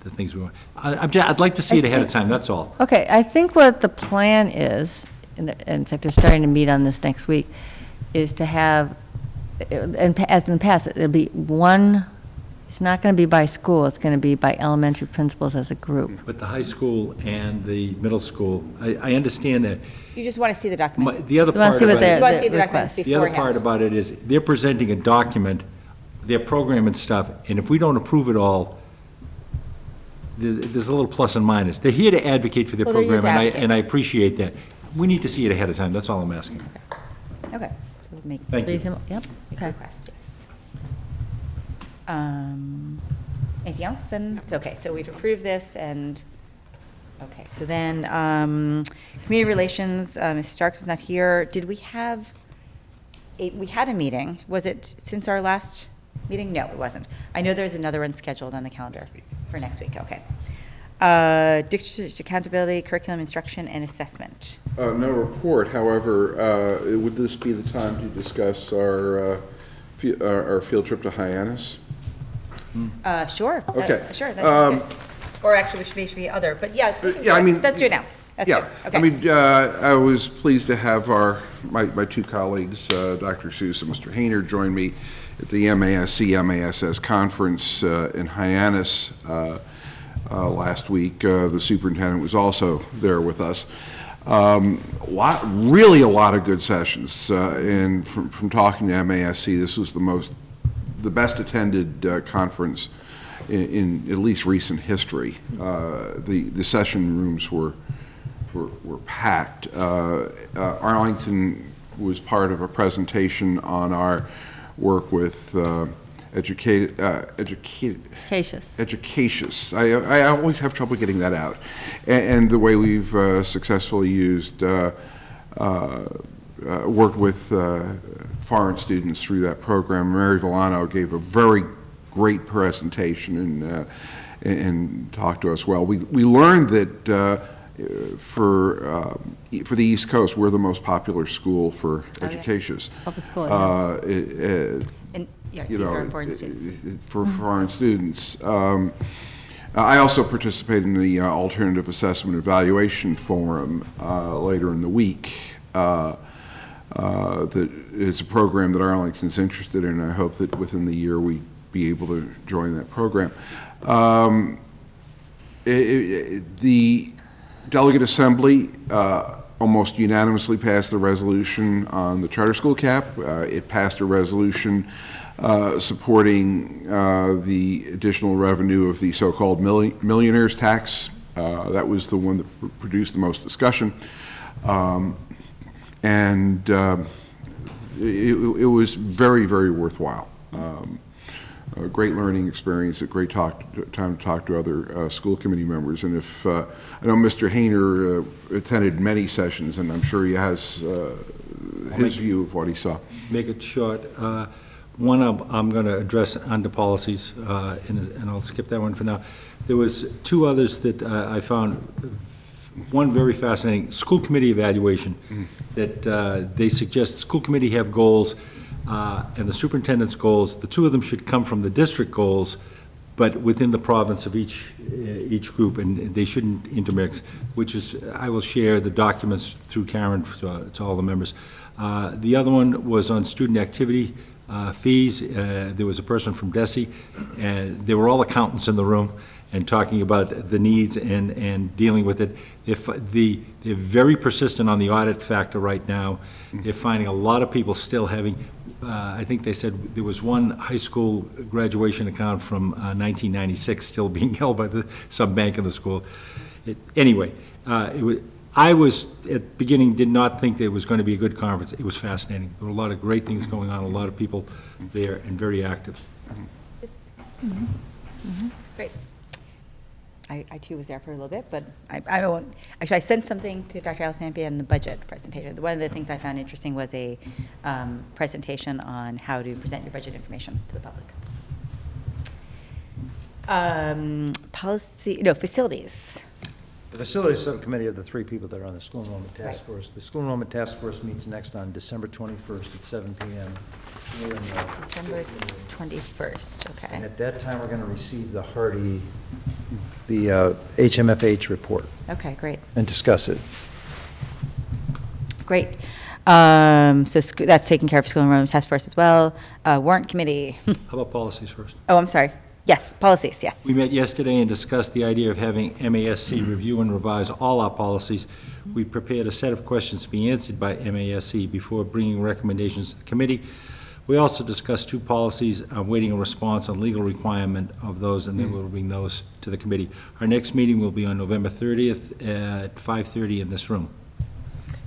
the things we want. I'd like to see it ahead of time, that's all. Okay, I think what the plan is, in fact, they're starting to meet on this next week, is to have, and as in the past, it'll be one, it's not going to be by school, it's going to be by elementary principals as a group. But the high school and the middle school, I understand that. You just want to see the documents. The other You want part to see what about their it, You want to see the request. documents the other part beforehand. about it is, they're presenting a document, their program and stuff, and if we don't approve it all, there's a little plus and minus. They're here to advocate for their Well, they're here program, to and advocate. I appreciate that. We need to see it ahead of time, that's all I'm asking. Okay, so we'll make. Thank you. Reasonable, yep, Make okay. requests, yes. Anything else then? So, okay, so we've approved this and, okay, so then, community relations, Ms. Starks is not here. Did we have, we had a meeting. Was it since our last meeting? No, it wasn't. I know there's another one scheduled on the calendar for next week, okay. District accountability, curriculum instruction, and assessment. No report, however, would this be the time to discuss our field trip to Hyannis? Sure. Okay. Sure, that's good. Or actually, which may be other, but yeah. Yeah, I mean. Let's do it now. That's Yeah, good. I Okay. mean, I was pleased to have my 2 colleagues, Dr. Seuss and Mr. Hayner, join me at the MASC-MASS conference in Hyannis last week. The superintendent was also there with us. Really a lot of good sessions, and from talking to MASC, this was the best attended conference in at least recent history. The session rooms were packed. Arlington was part of a presentation on our work with Educacious. I always have trouble getting that out. And the way we've successfully used, worked with foreign students through that program. Mary Villano gave a very great presentation and talked to us well. We learned that for the East Coast, we're the most popular school for Educacious. Public school, yeah. And, yeah, you these know, are foreign students. for foreign students. I also participated in the Alternative Assessment Evaluation Forum later in the week. That is a program that Arlington's interested in. I hope that within the year we'd be able to join that program. The Delegate Assembly almost unanimously passed the resolution on the charter school cap. It passed a resolution supporting the additional revenue of the so-called millionaire's tax That was the one that produced the most discussion. And it was very, very worthwhile. A great learning experience, a great time to talk to other school committee members. And if, I know Mr. Hayner attended many sessions, and I'm sure he has his view of what he saw. Make it short. One I'm going to address under policies, and I'll skip that one for now. There was two others that I found, one very fascinating, school committee evaluation, that they suggest school committee have goals, and the superintendent's goals. The two of them should come from the district goals, but within the province of each group, and they shouldn't intermix, which is, I will share the documents through Karen to all the members. The other one was on student activity fees. There was a person from DESE, and they were all accountants in the room and talking about the needs and dealing with it. They're very persistent on the audit factor right now. They're finding a lot of people still having, I think they said there was one high school graduation account from 1996 still being held by some bank in the school. Anyway, I was, at the beginning, did not think that it was going to be a good conference. It was fascinating. There were a lot of great things going on, a lot of people there, and very active. Great. I too was there for a little bit, but I won't, actually I sent something to Dr. Alessandria in the budget presentation. One of the things I found interesting was a presentation on how to present your budget information to the public. Facilities. The facilities subcommittee are the three people that are on the school enrollment task force. The school enrollment task force meets next on December 21st at 7 p.m. here in the December 21st, okay. And at that time, we're going to receive the Hardy, the HMFH report. Okay, great. And discuss it. Great. So that's taking care of school enrollment task force as well. Warrant committee. How about policies first? Oh, I'm sorry. Yes, policies, yes. We met yesterday and discussed the idea of having MASC review and revise all our policies. We prepared a set of questions to be answered by MASC before bringing recommendations to the committee. We also discussed two policies, waiting a response on legal requirement of those, and then we'll bring those to the committee. Our next meeting will be on November 30th at 5:30 in this room.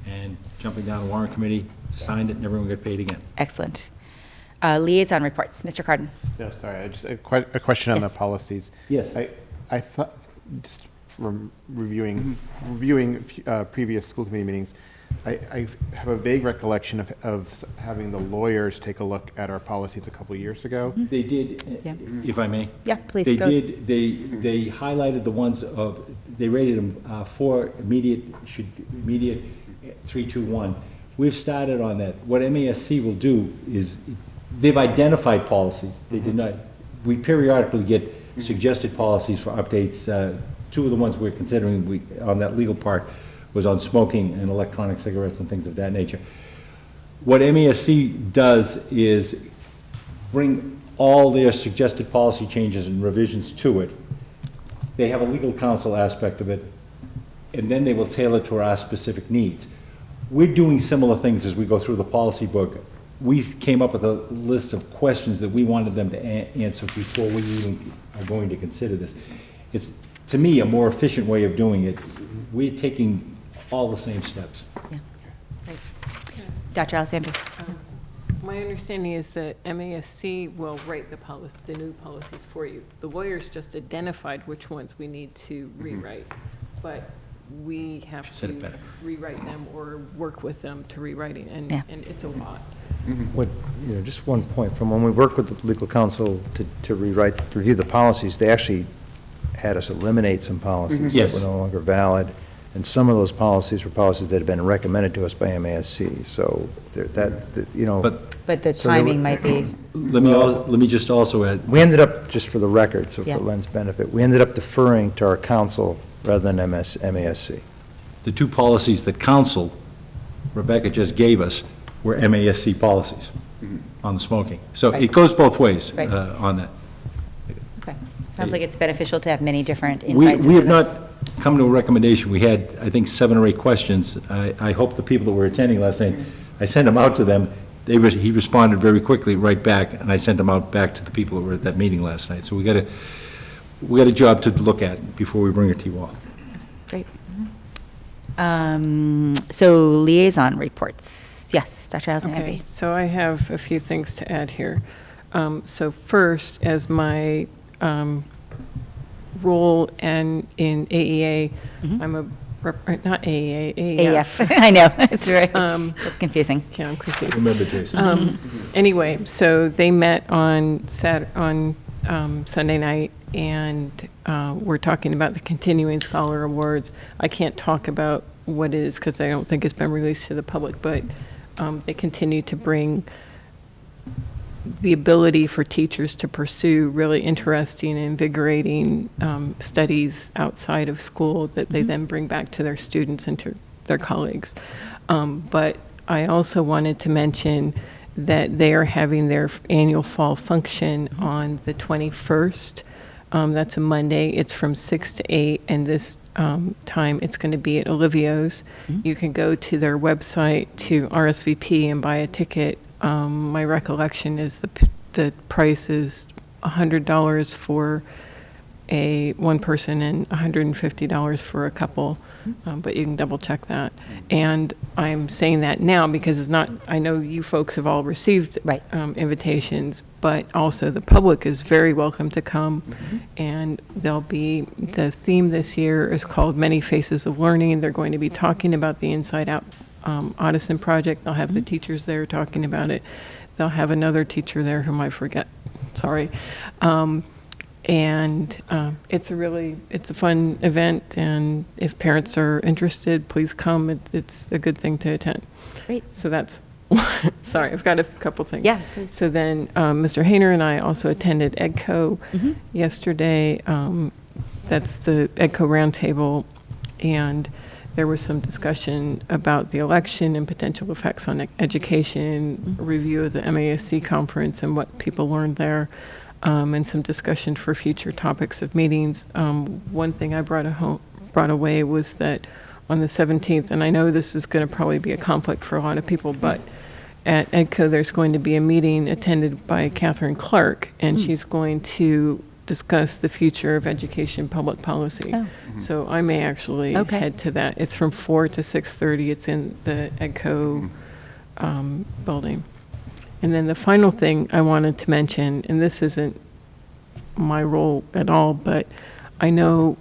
And jumping down to warrant committee, signed it, and everyone got paid again. Excellent. Liaison reports, Mr. Cardin. No, sorry, just a question on the policies. Yes. I thought, just from reviewing previous school committee meetings, I have a vague recollection of having the lawyers take a look at our policies a couple of years ago. They did, if I may. Yeah, please. They go. did, they highlighted the ones they rated them 4 immediate, 3, 2, 1. We've started on that. What MASC will do is, they've identified policies. They did not, we periodically get suggested policies for updates. Two of the ones we're considering on that legal part was on smoking and electronic cigarettes and things of that nature. What MASC does is bring all their suggested policy changes and revisions to it. They have a legal counsel aspect of it, and then they will tailor to our specific needs. We're doing similar things as we go through the policy book. We came up with a list of questions that we wanted them to answer before we even are going to consider this. It's, to me, a more efficient way of doing it. We're taking all the same steps. Yeah. Great. Dr. Alessandra. My understanding is that MASC will write the new policies for you. The lawyers just identified which ones we need to rewrite, but we have to rewrite them or work with them to rewriting, and it's a lot. What, just one point, from when we worked with the legal counsel to review the policies, they actually had us eliminate some policies that were no longer valid, and some of those policies were policies that had been recommended to us by MASC, so But the timing might be. Let me just also add. We ended up, just for the record, so for Len's benefit, we ended up deferring to our counsel rather than MASC. The two policies that counsel, Rebecca just gave us, were MASC policies on the smoking. So it goes both ways on that. Okay. Sounds like it's beneficial to have many different insights. We have not come to a recommendation. We had, I think, 7 or 8 questions. I hope the people that were attending last night, I sent them out to them. He responded very quickly right back, and I sent them out back to the people that were at that meeting last night. So we got a job to look at before we bring it to you all. Great. So liaison reports. Yes, Dr. Hasley. Okay, so I have a few things to add here. So first, as my role in AEA, I'm a not AEA, AEF. I know, it's very, it's confusing. Yeah, I'm confused. Remember, Jason. Anyway, so they met on Sunday night, and we're talking about the Continuing Scholar Awards. I can't talk about what it is because I don't think it's been released to the public, but they continue to bring the ability for teachers to pursue really interesting and invigorating studies outside of school that they then bring back to their students and to their colleagues. But I also wanted to mention that they are having their annual fall function on the 21st. That's a Monday. It's from 6 to 8, and this time it's going to be at Olivio's. You can go to their website to RSVP and buy a ticket. My recollection is the price is $100 for one person and $150 for a couple, but you can double check that. And I'm saying that now because it's not, I know you folks have all received invitations, but also the public is very welcome to come. And the theme this year is called Many Faces of Learning. They're going to be talking about the Inside Out Audison project. They'll have the teachers there talking about it. They'll have another teacher there whom I forget. Sorry. And it's a fun event, and if parents are interested, please come. It's a good thing to attend. Great. So that's, sorry, I've got a couple things. Yeah, please. So then Mr. Hayner and I also attended EDCO yesterday. That's the EDCO roundtable, and there was some discussion about the election and potential effects on education, a review of the MASC conference and what people learned there, and some discussion for future topics of meetings. One thing I brought away was that on the 17th, and I know this is going to probably be a conflict for a lot of people, but at EDCO there's going to be a meeting attended by Catherine Clark, and she's going to discuss the future of education public policy. So I may actually head to that. It's from 4 to 6:30. It's in the EDCO building. And then the final thing I wanted to mention, and this isn't my role at all, but I know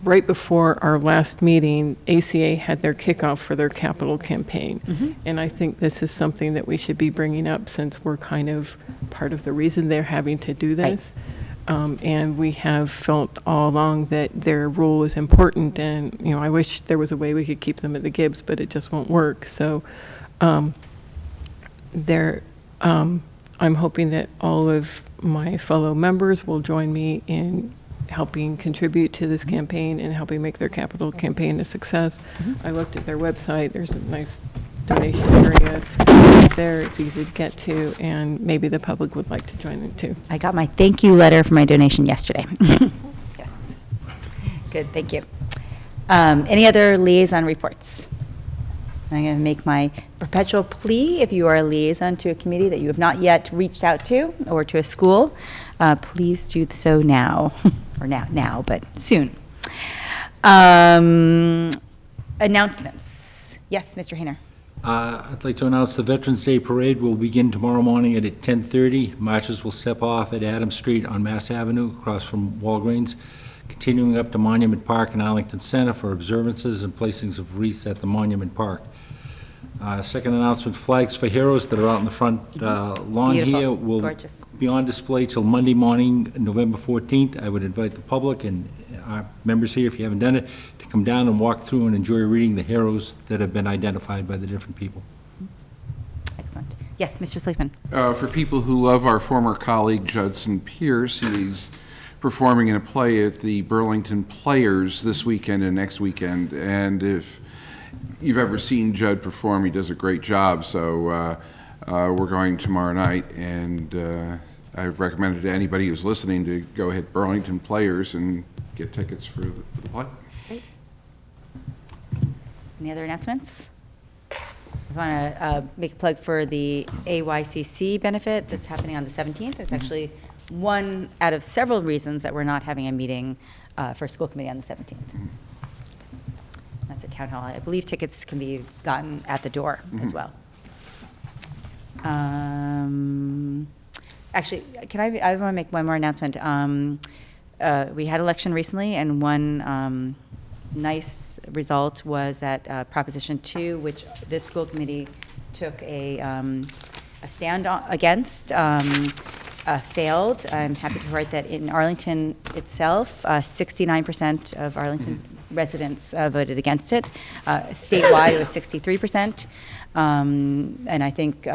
right before our last meeting, ACA had their kickoff for their capital campaign. And I think this is something that we should be bringing up since we're kind of part of the reason they're having to do this. And we have felt all along that their role is important, and I wish there was a way we could keep them at the Gibbs, but it just won't work. So I'm hoping that all of my fellow members will join me in helping contribute to this campaign and helping make their capital campaign a success. I looked at their website. There's a nice donation area there. It's easy to get to, and maybe the public would like to join in too. I got my thank you letter for my donation yesterday. Yes. Good, thank you. Any other liaison reports? I'm going to make my perpetual plea. If you are a liaison to a committee that you have not yet reached out to, or to a school, please do so now, or now, but soon. Announcements. Yes, Mr. Hayner. I'd like to announce the Veterans Day Parade will begin tomorrow morning at 10:30. Marchers will step off at Adams Street on Mass Avenue, across from Walgreens, continuing up to Monument Park and Arlington Center for observances and placings of wreaths at the Monument Park. Second announcement, flags for heroes that are out in the front lawn Beautiful. here will Gorgeous. be on display till Monday morning, November 14th. I would invite the public and our members here, if you haven't done it, to come down and walk through and enjoy reading the heroes that have been identified by the different people. Excellent. Yes, Mr. Sleepman. For people who love our former colleague Judson Pierce, he's performing in a play at the Burlington Players this weekend and next weekend. And if you've ever seen Judd perform, he does a great job. So we're going tomorrow night, and I've recommended to anybody who's listening to go hit Burlington Players and get tickets for the play. Great. Any other announcements? I want to make a plug for the AYCC benefit that's happening on the 17th. It's actually one out of several reasons that we're not having a meeting for school committee on the 17th. That's at Town Hall. I believe tickets can be gotten at the door as well. Actually, I want to make one more announcement. We had election recently, and one nice result was that Proposition 2, which this school committee took a stand against, failed. I'm happy to report that in Arlington itself, 69% of Arlington residents voted against it. Statewide, it was 63%. And I think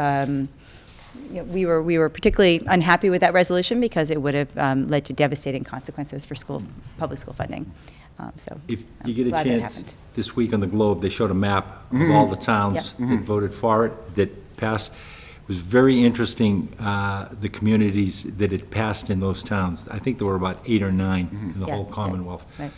we were particularly unhappy with that resolution because it would have led to devastating consequences for public school funding. So If you get a glad that chance, happened. this week on the Globe, they showed a map of all the towns that voted for it, that passed. It was very interesting, the communities that it passed in those towns. I think there were about 8 or 9 in the Yeah, whole Commonwealth. right.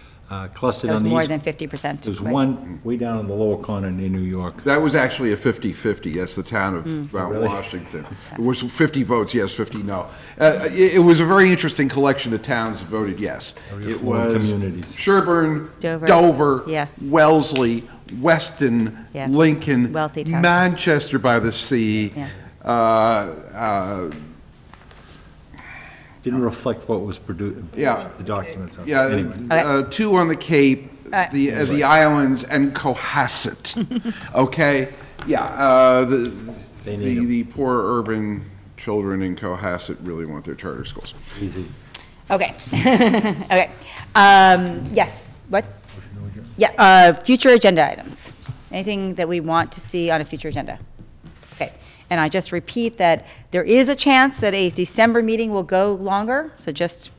Clustered That was on the more east. than 50%. There was right. one way down in the lower corner near New York. That was actually a 50-50, yes, the town of Mount really? Washington. It was 50 votes yes, 50 no. It was a very interesting collection of towns that voted yes. It Small was communities. Sherburne, Dover. Dover, Yeah. Wellesley, Weston, Yeah. Lincoln, Wealthy towns. Manchester by the Sea, Didn't reflect what was produced, Yeah. the documents. yeah, Anyway. 2 on the Cape, right. the islands, and Cohasset. Okay? Yeah, They need 'em. the poor urban children in Cohasset really want their charter schools. Easy. Okay. Okay. Yes, what? Yeah, future agenda items. Anything that we want to see on a future agenda? Okay. And I just repeat that there is a chance that a December meeting will go longer, so just,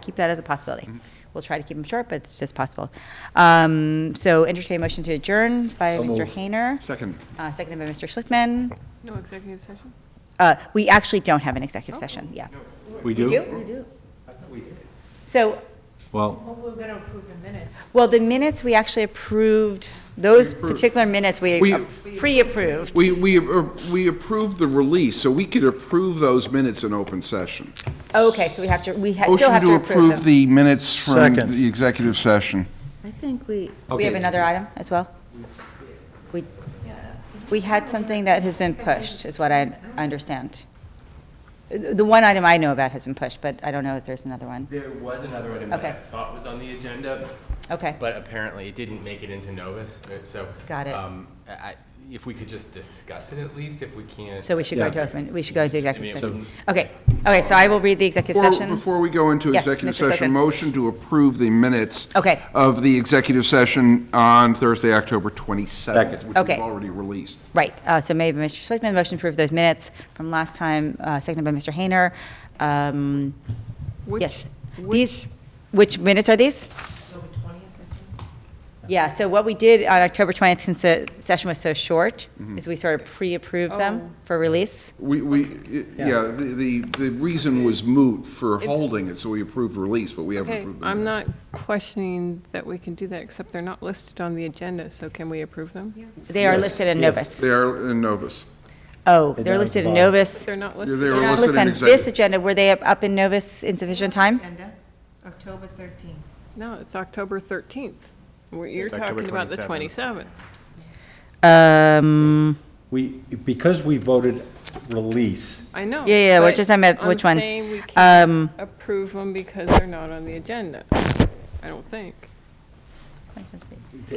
keep that as a possibility. We'll try to keep them short, but it's just possible. So entertain a motion to adjourn by Mr. Hayner. Second. Seconded by Mr. Schlickman. No executive session? We actually don't have an executive session, yeah. We do? We do? So, Well, We're going to approve the minutes. well, the minutes, we actually approved, those particular minutes we We- pre-approved. We approved the release, so we could approve those minutes in open session. Okay, so we have to, still Motion have to to approve approve them. the minutes from Second. the executive session. I think we, We have okay. another item as well? We had something that has been pushed, is what I understand. The one item I know about has been pushed, but I don't know if there's another one. There was another item that I Okay. thought was on the agenda, Okay, but apparently it didn't make it into Novus. So Got it. if we could just discuss it at least, if we can't. so we should go Yeah. to open, we should go into executive I mean, session. Okay, so I will read the executive session. Before we go into Yes, executive Mr. session, Schlickman. motion to approve the minutes Okay. of the executive session on Thursday, October 27th, Second. which Okay. we've already released. Right, so made by Mr. Schlickman, motion to approve those minutes from last time, seconded by Mr. Hayner. Yes, which minutes are these? Yeah, so what we did on October 20th, since the session was so short, is we sort of pre-approved them for release. The reason was moot for holding it, so we approved release, but we haven't Okay, approved the I'm minutes. not questioning that we can do that, except they're not listed on the agenda, so can we approve them? They are listed in Novus. They are in Novus. Oh, they're listed in Novus. They're not They listed. were They're not listed listed in on this executive. agenda. Were they up in Novus in sufficient time? October 13th. No, it's October 13th. You're It's October talking about the 27th. 27th. Because we voted release, I know. Yeah, but which which one? I'm saying we can't approve them because they're not on the agenda. I don't think.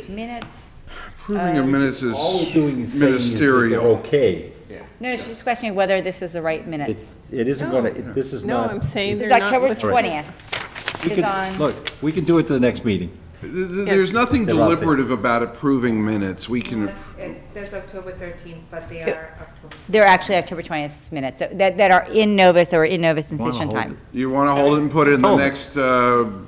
Minutes. Approving of minutes is all we're doing is saying is that they're ministerial. okay. No, she's just questioning whether this is the right minutes. It isn't No. going to, this is No, not. I'm saying It's they're not October listed. 20th. We is could- on- Look, we can do it to the next meeting. There's nothing They're out there. deliberative about approving minutes. We can, It says October 13th, but they are October. They're actually October 20th minutes that are in Novus or in Novus in Wanna sufficient hold time. you want to hold it and put it in the Hold it. next Karen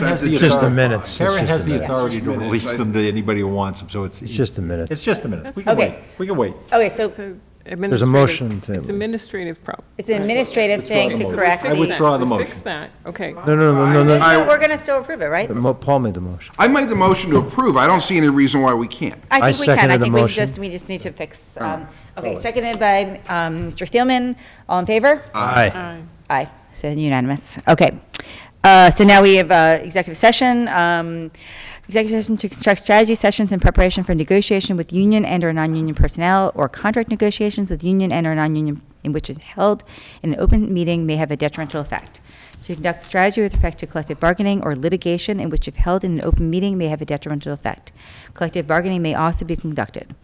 has the consent Just the authority. minutes. It's Karen just has the the minutes. authority to Minutes. release them to anybody who wants them, so it's. It's just the minutes. It's just the minutes. We can Okay. wait. We can wait. Okay, so It's a There's a motion to. It's administrative problem. it's an administrative thing to motion. correct I the. withdraw the We fix motion. that, okay. No. No, we're going to still approve it, right? Paul made the motion. I made the motion to approve. I don't see any reason why we can't. I think we can. I seconded the think we motion. just need to fix, okay, seconded by Mr. Thielman. All in favor? Aye. Aye. Aye, so unanimous. Okay. So now we have executive session. Executive session to construct strategy sessions in preparation for negotiation with union and/or non-union personnel or contract negotiations with union and/or non-union in which is held in an open meeting may have a detrimental effect. To conduct strategy with respect to collective bargaining or litigation in which if held in an open meeting may have a detrimental effect. Collective bargaining may also be conducted.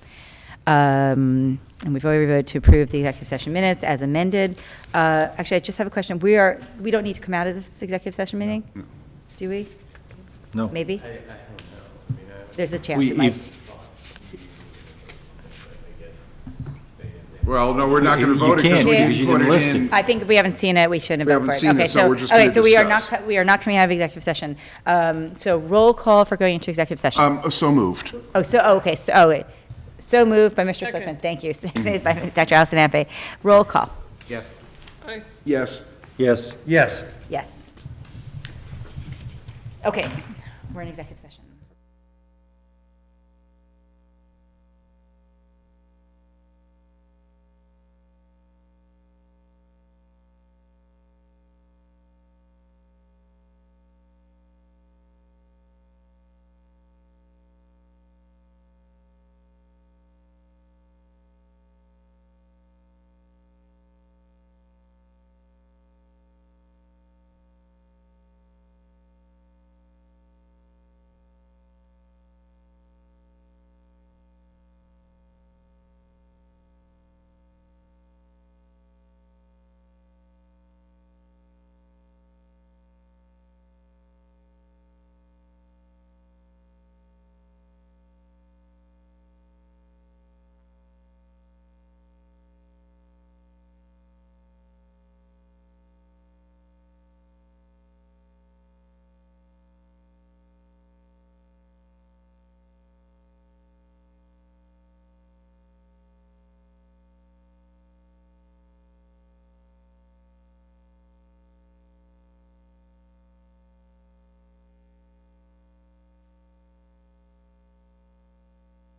And we've already voted to approve the executive session minutes as amended. Actually, I just have a question. We don't need to come out of this executive session meeting? No. Do we? No. Maybe? I don't know. I mean, There's a chance We- it might. if- Well, no, we're not going to You vote it can't, because we because didn't you put didn't it list in. it. I think if we haven't seen it, we shouldn't We have voted haven't for it. seen Okay, it, so we're just gonna okay, so we are not, discuss. we are not coming out of executive session. So roll call for going into executive session. So moved. Okay, so moved by Mr. Slickman, thank you. Seconded by Dr. Allison Ampe. Roll call. Yes. Aye. Yes. Yes. Yes. Okay, we're in executive session.